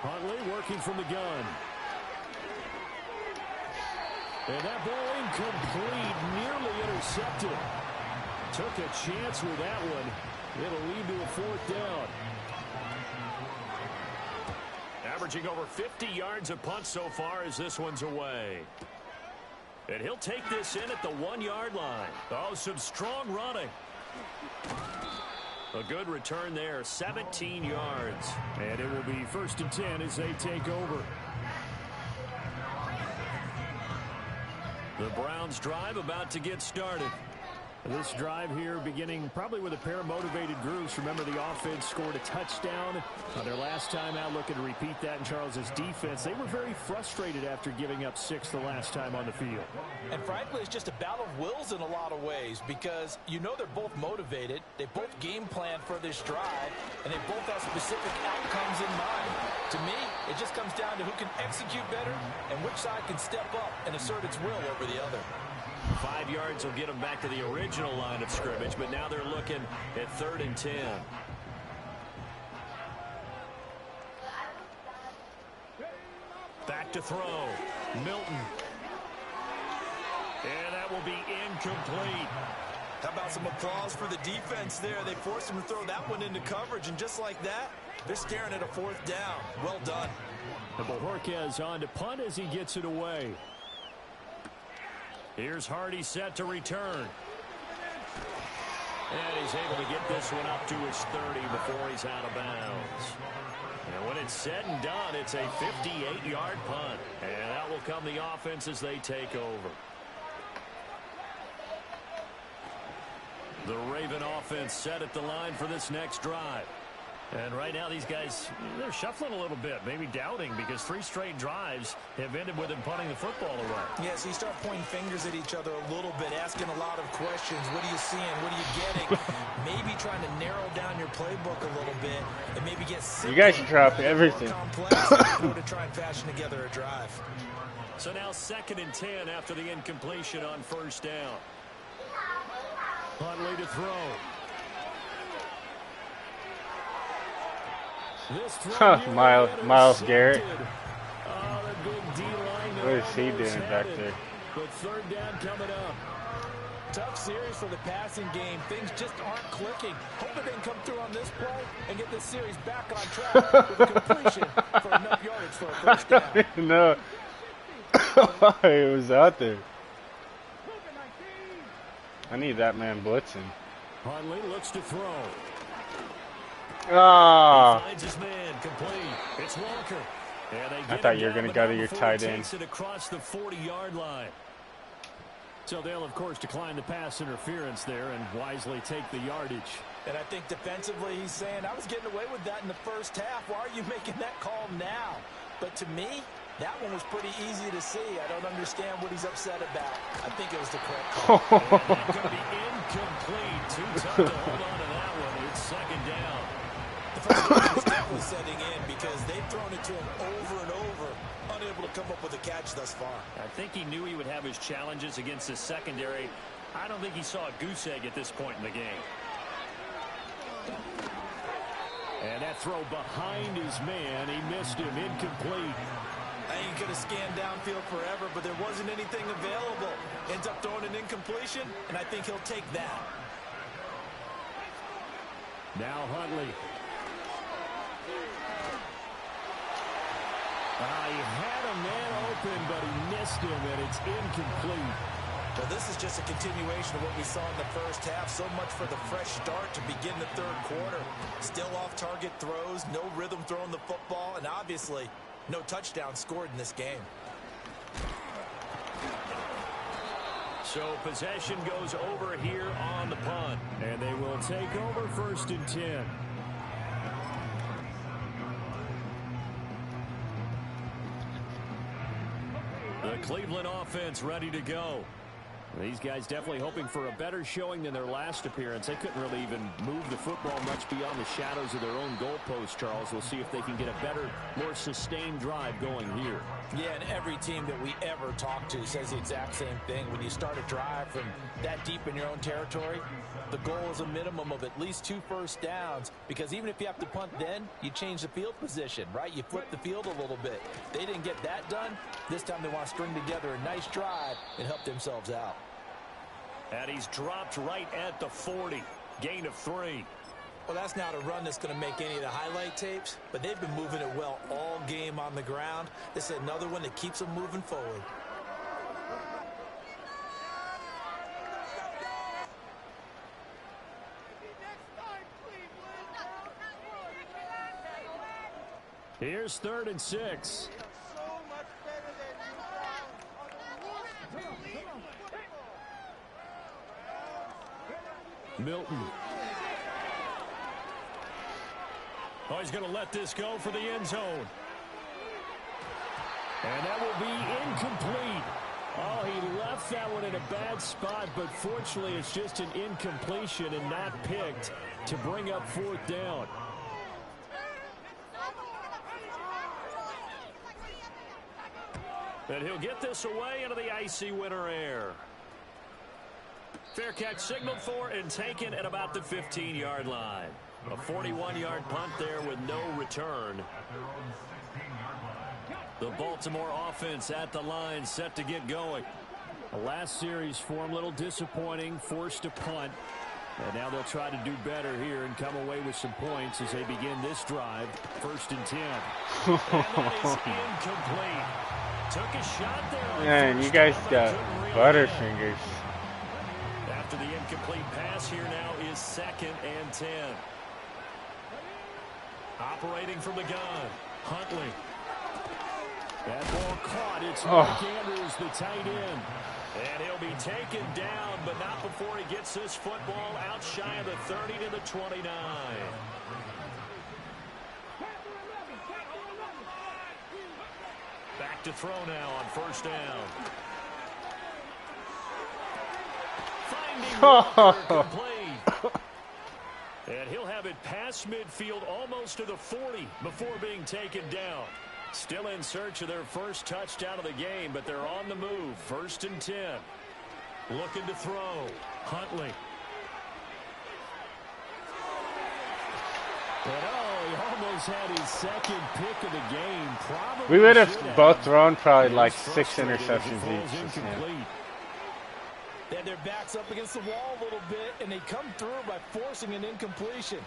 Speaker 2: Huntley working from the gun. And that ball incomplete, nearly intercepted. Took a chance with that one. It'll lead to a 4th down. Averaging over 50 yards a punt so far as this one's away. And he'll take this in at the 1-yard line. Oh, some strong running. A good return there, 17 yards. And it will be 1st and 10 as they take over. The Browns drive about to get started. This drive here beginning probably with a pair of motivated groups. Remember, the offense scored a touchdown their last time out, looking to repeat that in Charles's defense. They were very frustrated after giving up 6 the last time on the field.
Speaker 3: And frankly, it's just a battle of wills in a lot of ways because you know they're both motivated. They both game plan for this drive, and they both have specific outcomes in mind. To me, it just comes down to who can execute better and which side can step up and assert its will over the other.
Speaker 2: 5 yards will get them back to the original line of scrimmage, but now they're looking at 3rd and 10. Back to throw. Milton. And that will be incomplete.
Speaker 3: How about some applause for the defense there? They forced him to throw that one into coverage, and just like that, they're staring at a 4th down. Well done.
Speaker 2: And Bojorquez on to punt as he gets it away. Here's Hardy set to return. And he's able to get this one up to his 30 before he's out of bounds. And when it's said and done, it's a 58-yard punt. And that will come the offense as they take over. The Raven offense set at the line for this next drive. And right now these guys, they're shuffling a little bit, maybe doubting, because 3 straight drives have ended with them punting the football away.
Speaker 3: Yeah, so you start pointing fingers at each other a little bit, asking a lot of questions. What are you seeing? What are you getting? Maybe trying to narrow down your playbook a little bit and maybe get simpler.
Speaker 1: You guys should drop everything.
Speaker 3: More complex to try and fashion together a drive.
Speaker 2: So now 2nd and 10 after the incompletion on 1st down. Huntley to throw.
Speaker 1: Miles Garrett.
Speaker 2: Oh, the big D-line.
Speaker 1: What is he doing back there?
Speaker 2: But 3rd down coming up.
Speaker 3: Tough series for the passing game. Things just aren't clicking. Hope they can come through on this play and get this series back on track with a completion for enough yardage for a 1st down.
Speaker 1: No. It was out there. I need that man blitzing.
Speaker 2: Huntley looks to throw.
Speaker 1: Ah.
Speaker 2: He finds his man complete. It's Walker.
Speaker 1: I thought you were going to go to your tight end.
Speaker 2: Takes it across the 40-yard line. So they'll, of course, decline the pass interference there and wisely take the yardage.
Speaker 3: And I think defensively he's saying, I was getting away with that in the 1st half. Why are you making that call now? But to me, that one was pretty easy to see. I don't understand what he's upset about. I think it was the correct call.
Speaker 2: And that's going to be incomplete. Too tough to hold on to that one. It's 2nd down.
Speaker 3: The frustration is definitely setting in because they've thrown it to him over and over, unable to come up with a catch thus far.
Speaker 2: I think he knew he would have his challenges against his secondary. I don't think he saw a goose egg at this point in the game. And that throw behind his man, he missed him, incomplete.
Speaker 3: I think he could have scanned downfield forever, but there wasn't anything available. Ends up throwing an incompletion, and I think he'll take that.
Speaker 2: Now Huntley. He had a man open, but he missed him, and it's incomplete.
Speaker 3: Well, this is just a continuation of what we saw in the 1st half. So much for the fresh start to begin the 3rd quarter. Still off-target throws, no rhythm throwing the football, and obviously no touchdown scored in this game.
Speaker 2: So possession goes over here on the punt. And they will take over 1st and 10. The Cleveland offense ready to go. These guys definitely hoping for a better showing than their last appearance. They couldn't really even move the football much beyond the shadows of their own goalpost, Charles. We'll see if they can get a better, more sustained drive going here.
Speaker 3: Yeah, and every team that we ever talk to says the exact same thing. When you start a drive from that deep in your own territory, the goal is a minimum of at least 2 first downs, because even if you have to punt then, you change the field position, right? You flip the field a little bit. They didn't get that done. This time they want to string together a nice drive and help themselves out.
Speaker 2: And he's dropped right at the 40. Gain of 3.
Speaker 3: Well, that's not a run that's going to make any of the highlight tapes, but they've been moving it well all game on the ground. This is another one that keeps them moving forward.
Speaker 2: Here's 3rd and 6. Milton. Oh, he's going to let this go for the end zone. And that will be incomplete. Oh, he left that one in a bad spot, but fortunately it's just an incompletion and not picked to bring up 4th down. And he'll get this away into the icy winter air. Fair catch signaled for and taken at about the 15-yard line. A 41-yard punt there with no return. The Baltimore offense at the line, set to get going. The last series for him, a little disappointing, forced to punt. And now they'll try to do better here and come away with some points as they begin this drive. 1st and 10. And that is incomplete. Took a shot there.
Speaker 1: Man, you guys got butterfingers.
Speaker 2: After the incomplete pass, here now is 2nd and 10. Operating from the gun, Huntley. That ball caught. It's Mark Andrews, the tight end. And he'll be taken down, but not before he gets this football out shy of the 30 to the 29. back to throw now on first down. Finding Walker, complete. And he'll have it past midfield almost to the 40 before being taken down. Still in search of their first touchdown of the game, but they're on the move. 1st and 10. Looking to throw. Huntley. And he almost had his second pick of the game. Probably
Speaker 1: we would have both thrown probably like 6 interceptions each.
Speaker 3: They had their backs up against the wall a little bit, and they come through by forcing an incompletion.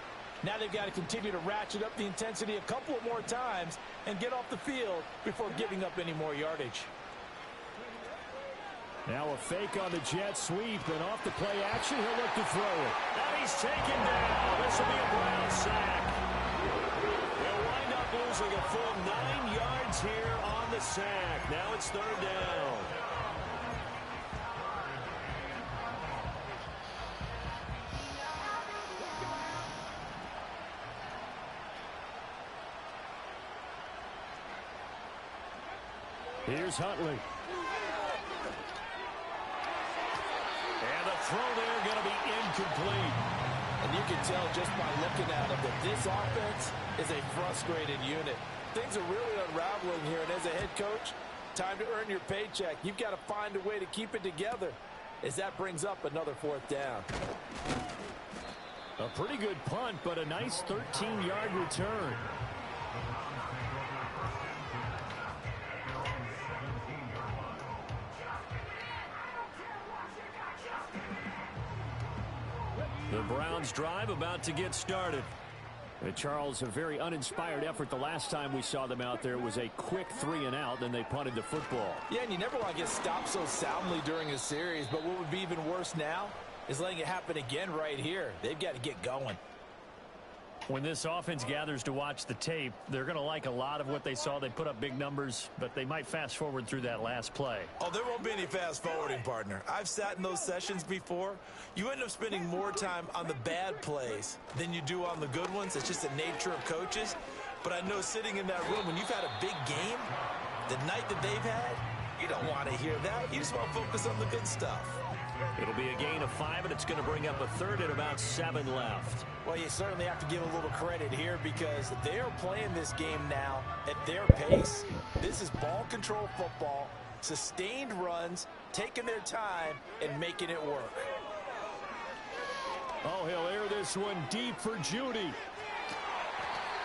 Speaker 3: Now they've got to continue to ratchet up the intensity a couple of more times and get off the field before giving up any more yardage.
Speaker 2: Now a fake on the jet sweep, and off the play action, he'll look to throw it. And he's taken down. This will be a Brown sack. They'll wind up losing a full 9 yards here on the sack. Now it's 3rd down. Here's Huntley. And the throw there going to be incomplete.
Speaker 3: And you can tell just by looking at them that this offense is a frustrated unit. Things are really unraveling here, and as a head coach, time to earn your paycheck. You've got to find a way to keep it together as that brings up another 4th down.
Speaker 2: A pretty good punt, but a nice 13-yard return. The Browns drive about to get started. Charles, a very uninspired effort the last time we saw them out there. It was a quick 3-and-out, then they punted the football.
Speaker 3: Yeah, and you never want to get stopped so soundly during a series, but what would be even worse now is letting it happen again right here. They've got to get going.
Speaker 2: When this offense gathers to watch the tape, they're going to like a lot of what they saw. They put up big numbers, but they might fast forward through that last play.
Speaker 3: Oh, there won't be any fast forwarding, partner. I've sat in those sessions before. You end up spending more time on the bad plays than you do on the good ones. It's just the nature of coaches. But I know sitting in that room, when you've had a big game, the night that they've had, you don't want to hear that. You just want to focus on the good stuff.
Speaker 2: It'll be a gain of 5, and it's going to bring up a 3rd and about 7 left.
Speaker 3: Well, you certainly have to give a little credit here because they are playing this game now at their pace. This is ball control football, sustained runs, taking their time, and making it work.
Speaker 2: Oh, he'll air this one deep for Judy.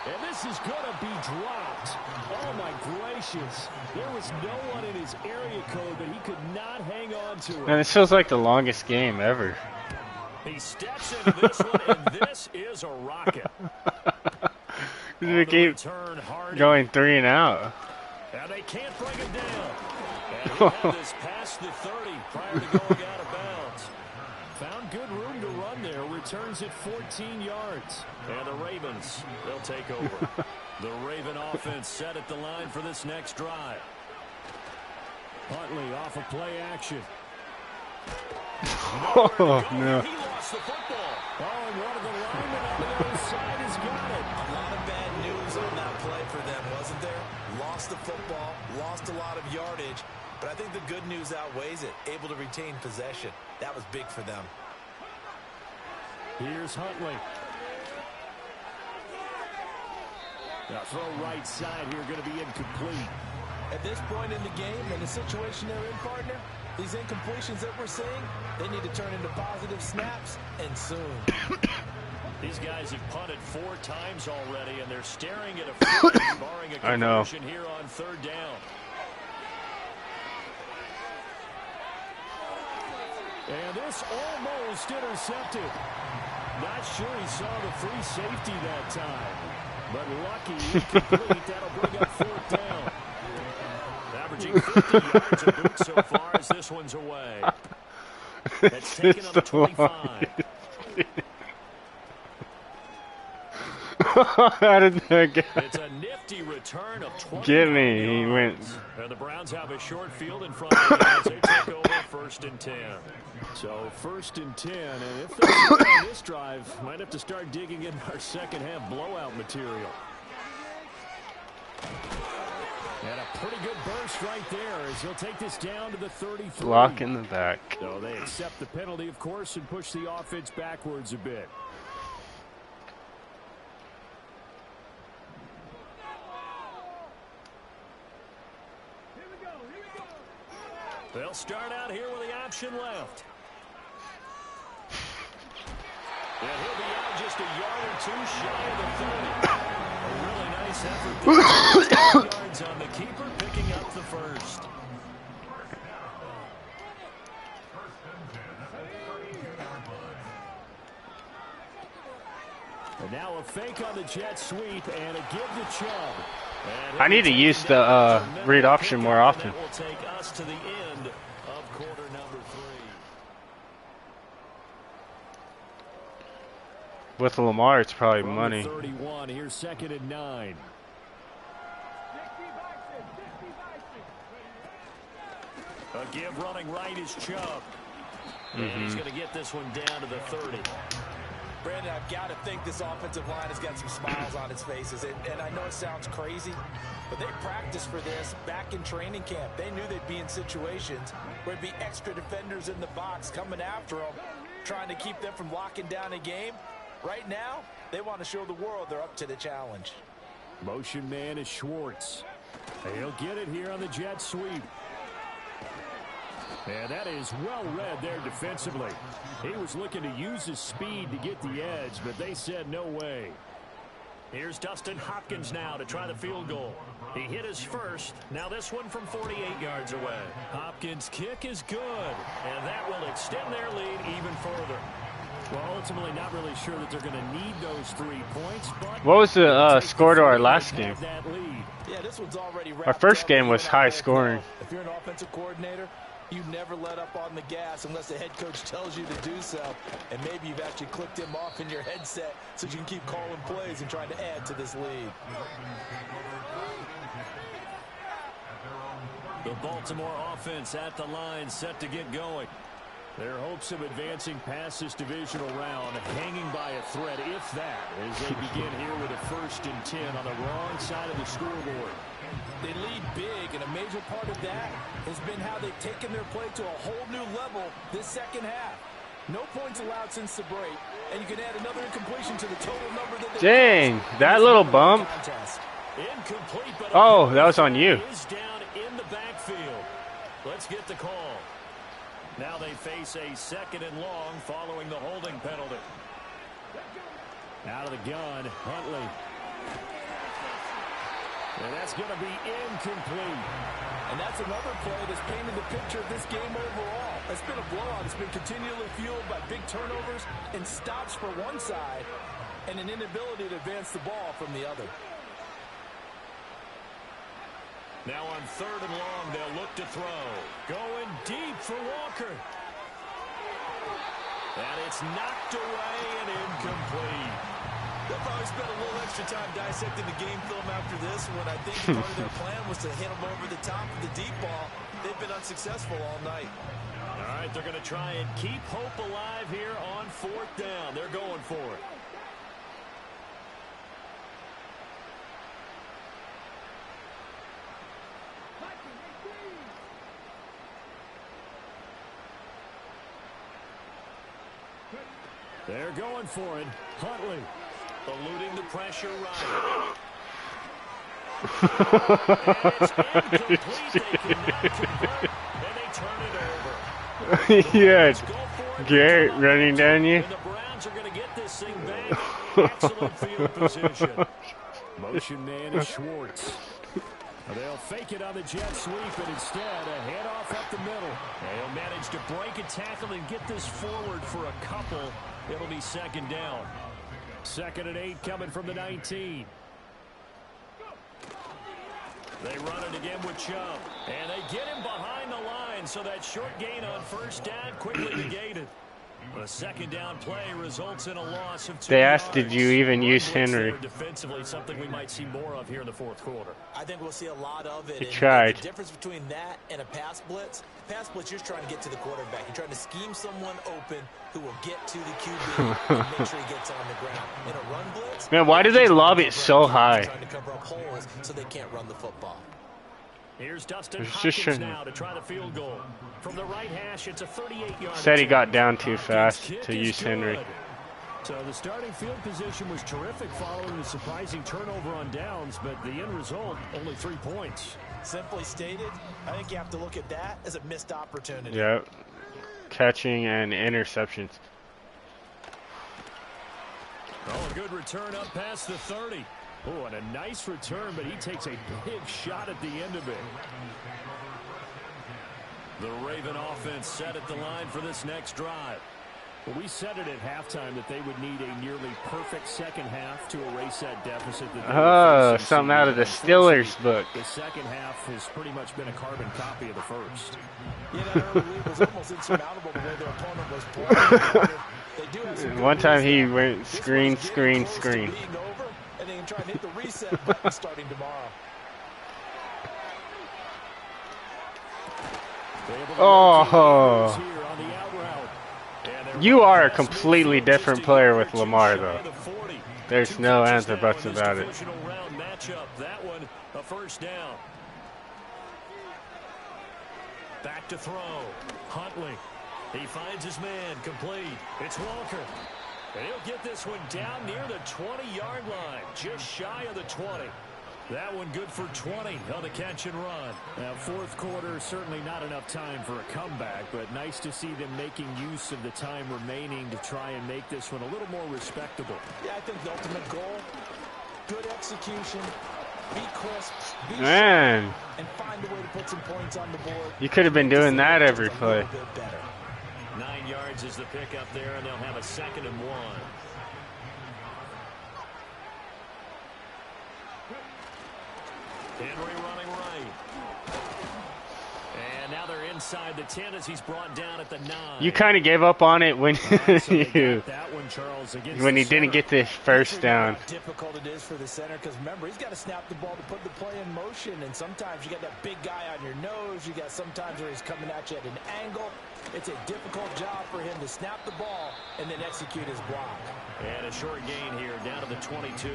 Speaker 2: And this is going to be dropped. Oh, my gracious. There was no one in his area code, but he could not hang on to it.
Speaker 1: And it feels like the longest game ever.
Speaker 2: He steps into this one, and this is a rocket.
Speaker 1: They keep going 3-and-out.
Speaker 2: And they can't bring him down. And he had this past the 30 prior to going out of bounds. Found good room to run there. Returns it 14 yards. And the Ravens, they'll take over. The Raven offense set at the line for this next drive. Huntley off of play action.
Speaker 1: Oh, no.
Speaker 2: He lost the football. Oh, and one of the linemen on the other side has got it.
Speaker 3: A lot of bad news on that play for them, wasn't there? Lost the football, lost a lot of yardage, but I think the good news outweighs it. Able to retain possession. That was big for them.
Speaker 2: Here's Huntley. Now throw right side here, going to be incomplete.
Speaker 3: At this point in the game, in the situation they're in, partner, these incompletions that we're seeing, they need to turn into positive snaps, and soon.
Speaker 2: These guys have punted 4 times already, and they're staring at a finish, barring a conversion here on 3rd down. And this almost intercepted. Not sure he saw the free safety that time. But lucky, incomplete. That'll bring up 4th down. Averaging 50 yards a boot so far as this one's away. That's taken up 25.
Speaker 1: How did that get?
Speaker 2: It's a nifty return of 20.
Speaker 1: Get me. He went.
Speaker 2: And the Browns have a short field in front of them as they take over 1st and 10. So 1st and 10, and if they score on this drive, might have to start digging in our second half blowout material. And a pretty good burst right there as he'll take this down to the 33.
Speaker 1: Block in the back.
Speaker 2: So they accept the penalty, of course, and push the offense backwards a bit. They'll start out here with the option left. And he'll be out just a yard or two shy of the 30. A really nice effort. Yards on the keeper, picking up the first. And now a fake on the jet sweep and a give to Chubb.
Speaker 1: I need to use the read option more often.
Speaker 2: Will take us to the end of quarter number 3.
Speaker 1: With Lamar, it's probably money.
Speaker 2: 31, here's 2nd and 9. A give running right is Chubb. And he's going to get this one down to the 30.
Speaker 3: Brandon, I've got to think this offensive line has got some smiles on its faces. And I know it sounds crazy, but they practiced for this back in training camp. They knew they'd be in situations where there'd be extra defenders in the box coming after them, trying to keep them from locking down a game. Right now, they want to show the world they're up to the challenge.
Speaker 2: Motion man is Schwartz. He'll get it here on the jet sweep. And that is well read there defensively. He was looking to use his speed to get the edge, but they said no way. Here's Dustin Hopkins now to try the field goal. He hit his first. Now this one from 48 yards away. Hopkins' kick is good, and that will extend their lead even further. Well, ultimately not really sure that they're going to need those 3 points. But
Speaker 1: What was the score to our last game?
Speaker 3: Yeah, this one's already
Speaker 1: Our first game was high scoring.
Speaker 3: If you're an offensive coordinator, you never let up on the gas unless the head coach tells you to do so. And maybe you've actually clicked him off in your headset so you can keep calling plays and trying to add to this lead.
Speaker 2: The Baltimore offense at the line, set to get going. Their hopes of advancing past this divisional round hanging by a thread, if that, as they begin here with a 1st and 10 on the wrong side of the scoreboard.
Speaker 3: They lead big, and a major part of that has been how they've taken their play to a whole new level this second half. No points allowed since the break, and you can add another incompletion to the total number that they
Speaker 1: Dang, that little bump.
Speaker 2: Incomplete, but
Speaker 1: Oh, that was on you.
Speaker 2: is down in the backfield. Let's get the call. Now they face a 2nd and long following the holding penalty. Out of the gun, Huntley. And that's going to be incomplete.
Speaker 3: And that's another play that's painted the picture of this game overall. It's been a blowout. It's been continually fueled by big turnovers and stops for one side and an inability to advance the ball from the other.
Speaker 2: Now on 3rd and long, they'll look to throw. Going deep for Walker. And it's knocked away and incomplete.
Speaker 3: They'll probably spend a little extra time dissecting the game film after this one. I think part of their plan was to hit them over the top of the deep ball. They've been unsuccessful all night.
Speaker 2: All right, they're going to try and keep hope alive here on 4th down. They're going for it. They're going for it. Huntley eluding the pressure right. And it's incomplete. They cannot convert, and they turn it over.
Speaker 1: Yeah, Garrett running down you.
Speaker 2: And the Browns are going to get this thing back. Excellent field position. Motion man is Schwartz. They'll fake it on the jet sweep, and instead a handoff up the middle. They'll manage to break a tackle and get this forward for a couple. It'll be 2nd down. 2nd and 8 coming from the 19. They run it again with Chubb. And they get him behind the line, so that short gain on 1st down quickly negated. The 2nd down play results in a loss of 2
Speaker 1: They asked,
Speaker 2: yards.
Speaker 1: did you even use Henry?
Speaker 2: Defensively, something we might see more of here in the 4th quarter.
Speaker 3: I think we'll see a lot of it.
Speaker 1: He
Speaker 3: And
Speaker 1: tried.
Speaker 3: The difference between that and a pass blitz, you're just trying to get to the quarterback. You're trying to scheme someone open who will get to the QB and make sure he gets on the ground. In a run blitz,
Speaker 1: Man, why do they lob it so high?
Speaker 3: trying to cover up holes so they can't run the football.
Speaker 2: Here's Dustin
Speaker 1: It's just
Speaker 2: Hopkins now to try the field goal. From the right hash, it's a 38-yard
Speaker 1: said he got
Speaker 2: attempt.
Speaker 1: down too
Speaker 2: Hopkins'
Speaker 1: fast
Speaker 2: kick
Speaker 1: to
Speaker 2: is
Speaker 1: use Henry.
Speaker 2: good. So the starting field position was terrific following the surprising turnover on downs, but the end result, only 3 points.
Speaker 3: Simply stated, I think you have to look at that as a missed opportunity.
Speaker 1: Yep. Catching and interceptions.
Speaker 2: Oh, a good return up past the 30. Oh, and a nice return, but he takes a big shot at the end of it. The Raven offense set at the line for this next drive. Well, we said it at halftime that they would need a nearly perfect second half to erase that deficit.
Speaker 1: Oh, something out of the Steelers book.
Speaker 2: The second half has pretty much been a carbon copy of the first.
Speaker 3: Yeah, that early lead was almost insurmountable the way their opponent was playing. They do have some
Speaker 1: One time he
Speaker 3: reason.
Speaker 1: went screen,
Speaker 3: This one's
Speaker 1: screen,
Speaker 3: getting close to
Speaker 1: screen.
Speaker 3: being over, and they can try and hit the reset button starting tomorrow.
Speaker 1: Oh, you are a completely different player with Lamar, though. There's no ands or buts about it.
Speaker 2: That one, a first down. Back to throw. Huntley. He finds his man. Complete. It's Walker. And he'll get this one down near the 20-yard line. Just shy of the 20. That one good for 20 on the catch and run. Now, fourth quarter, certainly not enough time for a comeback, but nice to see them making use of the time remaining to try and make this one a little more respectable.
Speaker 3: Yeah, I think the ultimate goal, good execution, be crisp, be
Speaker 1: Man,
Speaker 3: sharp, and find a way to put some points on the board.
Speaker 1: you could have been doing that every play.
Speaker 2: 9 yards is the pickup there, and they'll have a 2nd and 1. Henry running right. And now they're inside the 10 as he's brought down at the 9.
Speaker 1: You kind of gave up on it when you,
Speaker 2: that one, Charles,
Speaker 1: when he didn't get the first down.
Speaker 3: How difficult it is for the center, because remember, he's got to snap the ball to put the play in motion, and sometimes you got that big guy on your nose. You got sometimes where he's coming at you at an angle. It's a difficult job for him to snap the ball and then execute his block.
Speaker 2: And a short gain here down to the 22.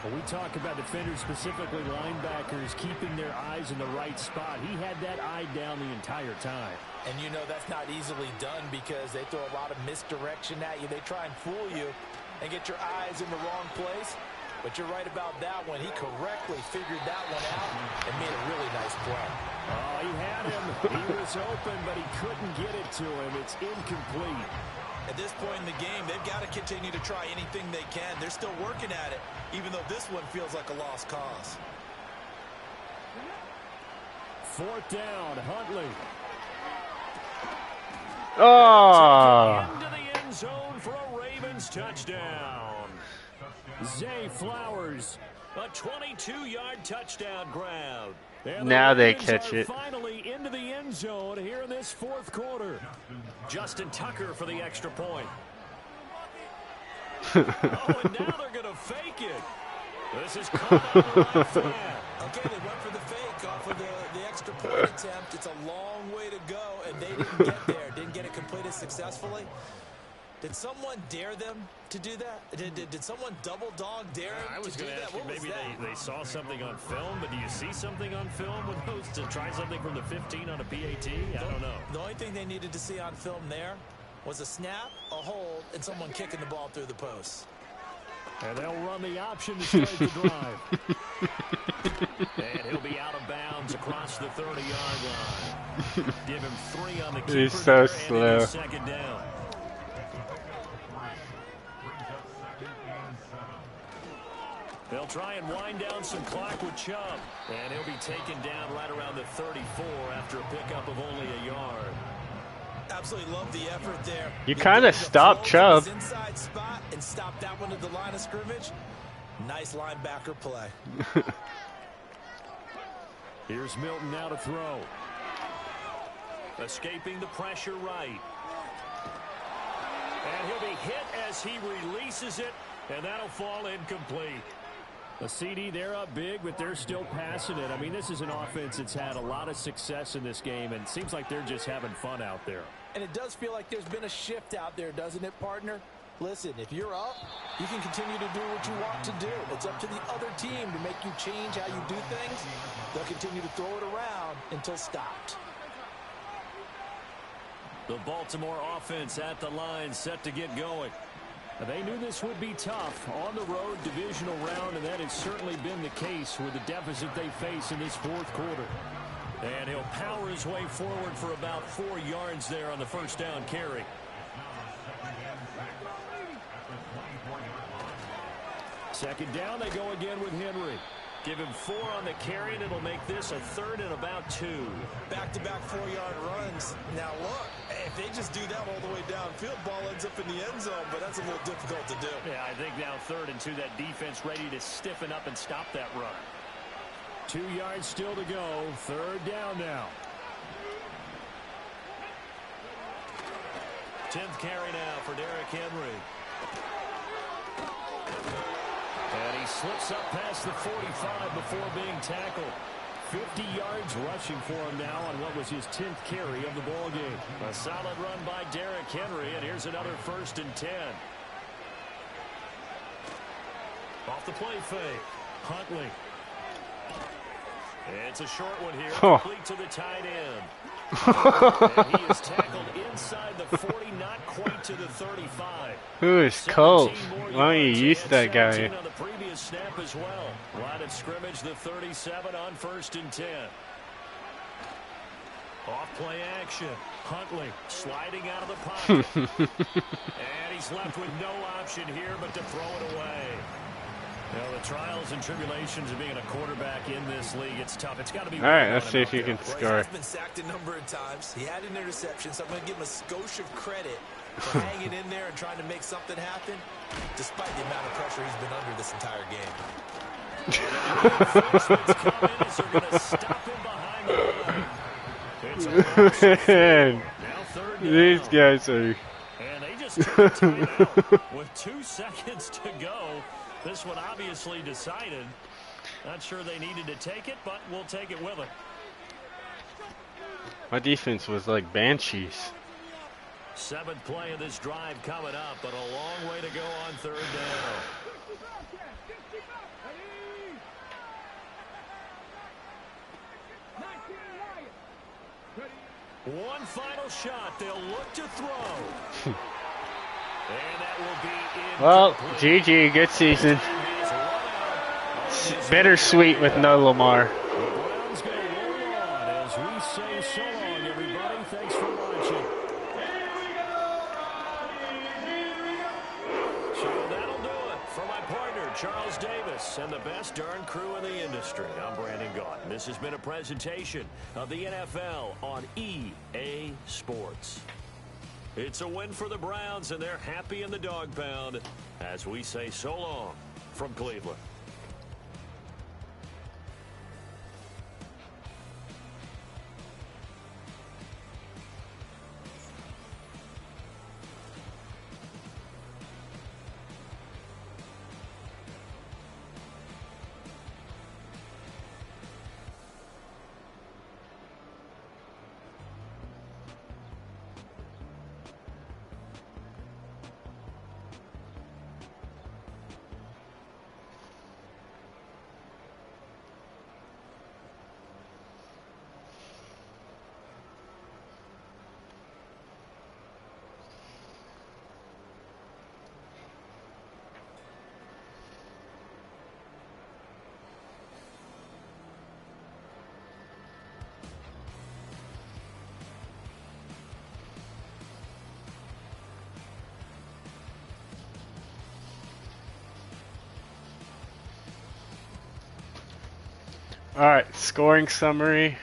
Speaker 2: When we talk about defenders, specifically linebackers, keeping their eyes in the right spot, he had that eye down the entire time.
Speaker 3: And you know that's not easily done because they throw a lot of misdirection at you. They try and fool you and get your eyes in the wrong place. But you're right about that one. He correctly figured that one out and made a really nice play.
Speaker 2: Oh, he had him. He was open, but he couldn't get it to him. It's incomplete.
Speaker 3: At this point in the game, they've got to continue to try anything they can. They're still working at it, even though this one feels like a lost cause.
Speaker 2: 4th down, Huntley.
Speaker 1: Oh,
Speaker 2: Into the end zone for a Ravens touchdown. Zay Flowers, a 22-yard touchdown grab.
Speaker 1: now they catch it.
Speaker 2: Finally into the end zone here in this 4th quarter. Justin Tucker for the extra point. Oh, and now they're going to fake it. This is caught on the right flat.
Speaker 3: Okay, they went for the fake off of the extra point attempt. It's a long way to go, and they didn't get there. Didn't get it completed successfully. Did someone dare them to do that? Did someone double dog dare them
Speaker 2: I was
Speaker 3: to do
Speaker 2: going to
Speaker 3: that?
Speaker 2: ask you,
Speaker 3: What was
Speaker 2: maybe
Speaker 3: that?
Speaker 2: they saw something on film, but do you see something on film with those to try something from the 15 on a PAT? I don't know.
Speaker 3: The only thing they needed to see on film there was a snap, a hold, and someone kicking the ball through the post.
Speaker 2: And they'll run the option to start the drive. And he'll be out of bounds across the 30-yard line. Give him 3 on the keeper.
Speaker 1: He's so slow.
Speaker 2: 2nd down. They'll try and wind down some clock with Chubb. And he'll be taken down right around the 34 after a pickup of only a yard.
Speaker 3: Absolutely love the effort there.
Speaker 1: You kind of stopped Chubb.
Speaker 3: Inside spot and stop that one at the line of scrimmage. Nice linebacker play.
Speaker 2: Here's Milton now to throw. Escaping the pressure right. And he'll be hit as he releases it, and that'll fall incomplete. A CD, they're up big, but they're still passing it. I mean, this is an offense that's had a lot of success in this game, and it seems like they're just having fun out there.
Speaker 3: And it does feel like there's been a shift out there, doesn't it, partner? Listen, if you're up, you can continue to do what you want to do. It's up to the other team to make you change how you do things. They'll continue to throw it around until stopped.
Speaker 2: The Baltimore offense at the line, set to get going. They knew this would be tough on the road divisional round, and that has certainly been the case with the deficit they face in this fourth quarter. And he'll power his way forward for about 4 yards there on the first down carry. Second down, they go again with Henry. Give him 4 on the carry, and it'll make this a 3rd and about 2.
Speaker 3: Back-to-back 4-yard runs. Now look, if they just do that all the way downfield, ball ends up in the end zone, but that's a little difficult to do.
Speaker 2: Yeah, I think now 3rd and 2, that defense ready to stiffen up and stop that run. 2 yards still to go. 3rd down now. 10th carry now for Derrick Henry. And he slips up past the 45 before being tackled. 50 yards rushing for him now on what was his 10th carry of the ball game. A solid run by Derrick Henry, and here's another 1st and 10. Off the play fake. Huntley. It's a short one here. Complete to the tight end. And he is tackled inside the 40, not quite to the 35.
Speaker 1: Who is Cole? Why don't you use that guy?
Speaker 2: On the previous snap as well. Line of scrimmage, the 37 on 1st and 10. Off play action. Huntley sliding out of the pocket. And he's left with no option here but to throw it away. You know, the trials and tribulations of being a quarterback in this league, it's tough. It's got to be.
Speaker 1: All right, let's see if you can score.
Speaker 3: He's been sacked a number of times. He had an interception, so I'm going to give him a skosh of credit for hanging in there and trying to make something happen, despite the amount of pressure he's been under this entire
Speaker 1: game. These guys are.
Speaker 2: And they just took a timeout with 2 seconds to go. This one obviously decided. Not sure they needed to take it, but we'll take it with them.
Speaker 1: My defense was like banshees.
Speaker 2: 7th play of this drive coming up, but a long way to go on 3rd down. One final shot. They'll look to throw. And that will be
Speaker 1: well, GG, good season. Bittersweet with no Lamar.
Speaker 2: The Browns going to roll on as we say so long, everybody. Thanks for watching. So that'll do it for my partner, Charles Davis, and the best darn crew in the industry. I'm Brandon Gaunt. This has been a presentation of the NFL on EA Sports. It's a win for the Browns, and they're happy in the dog pound as we say so long from Cleveland.
Speaker 1: All right, scoring summary.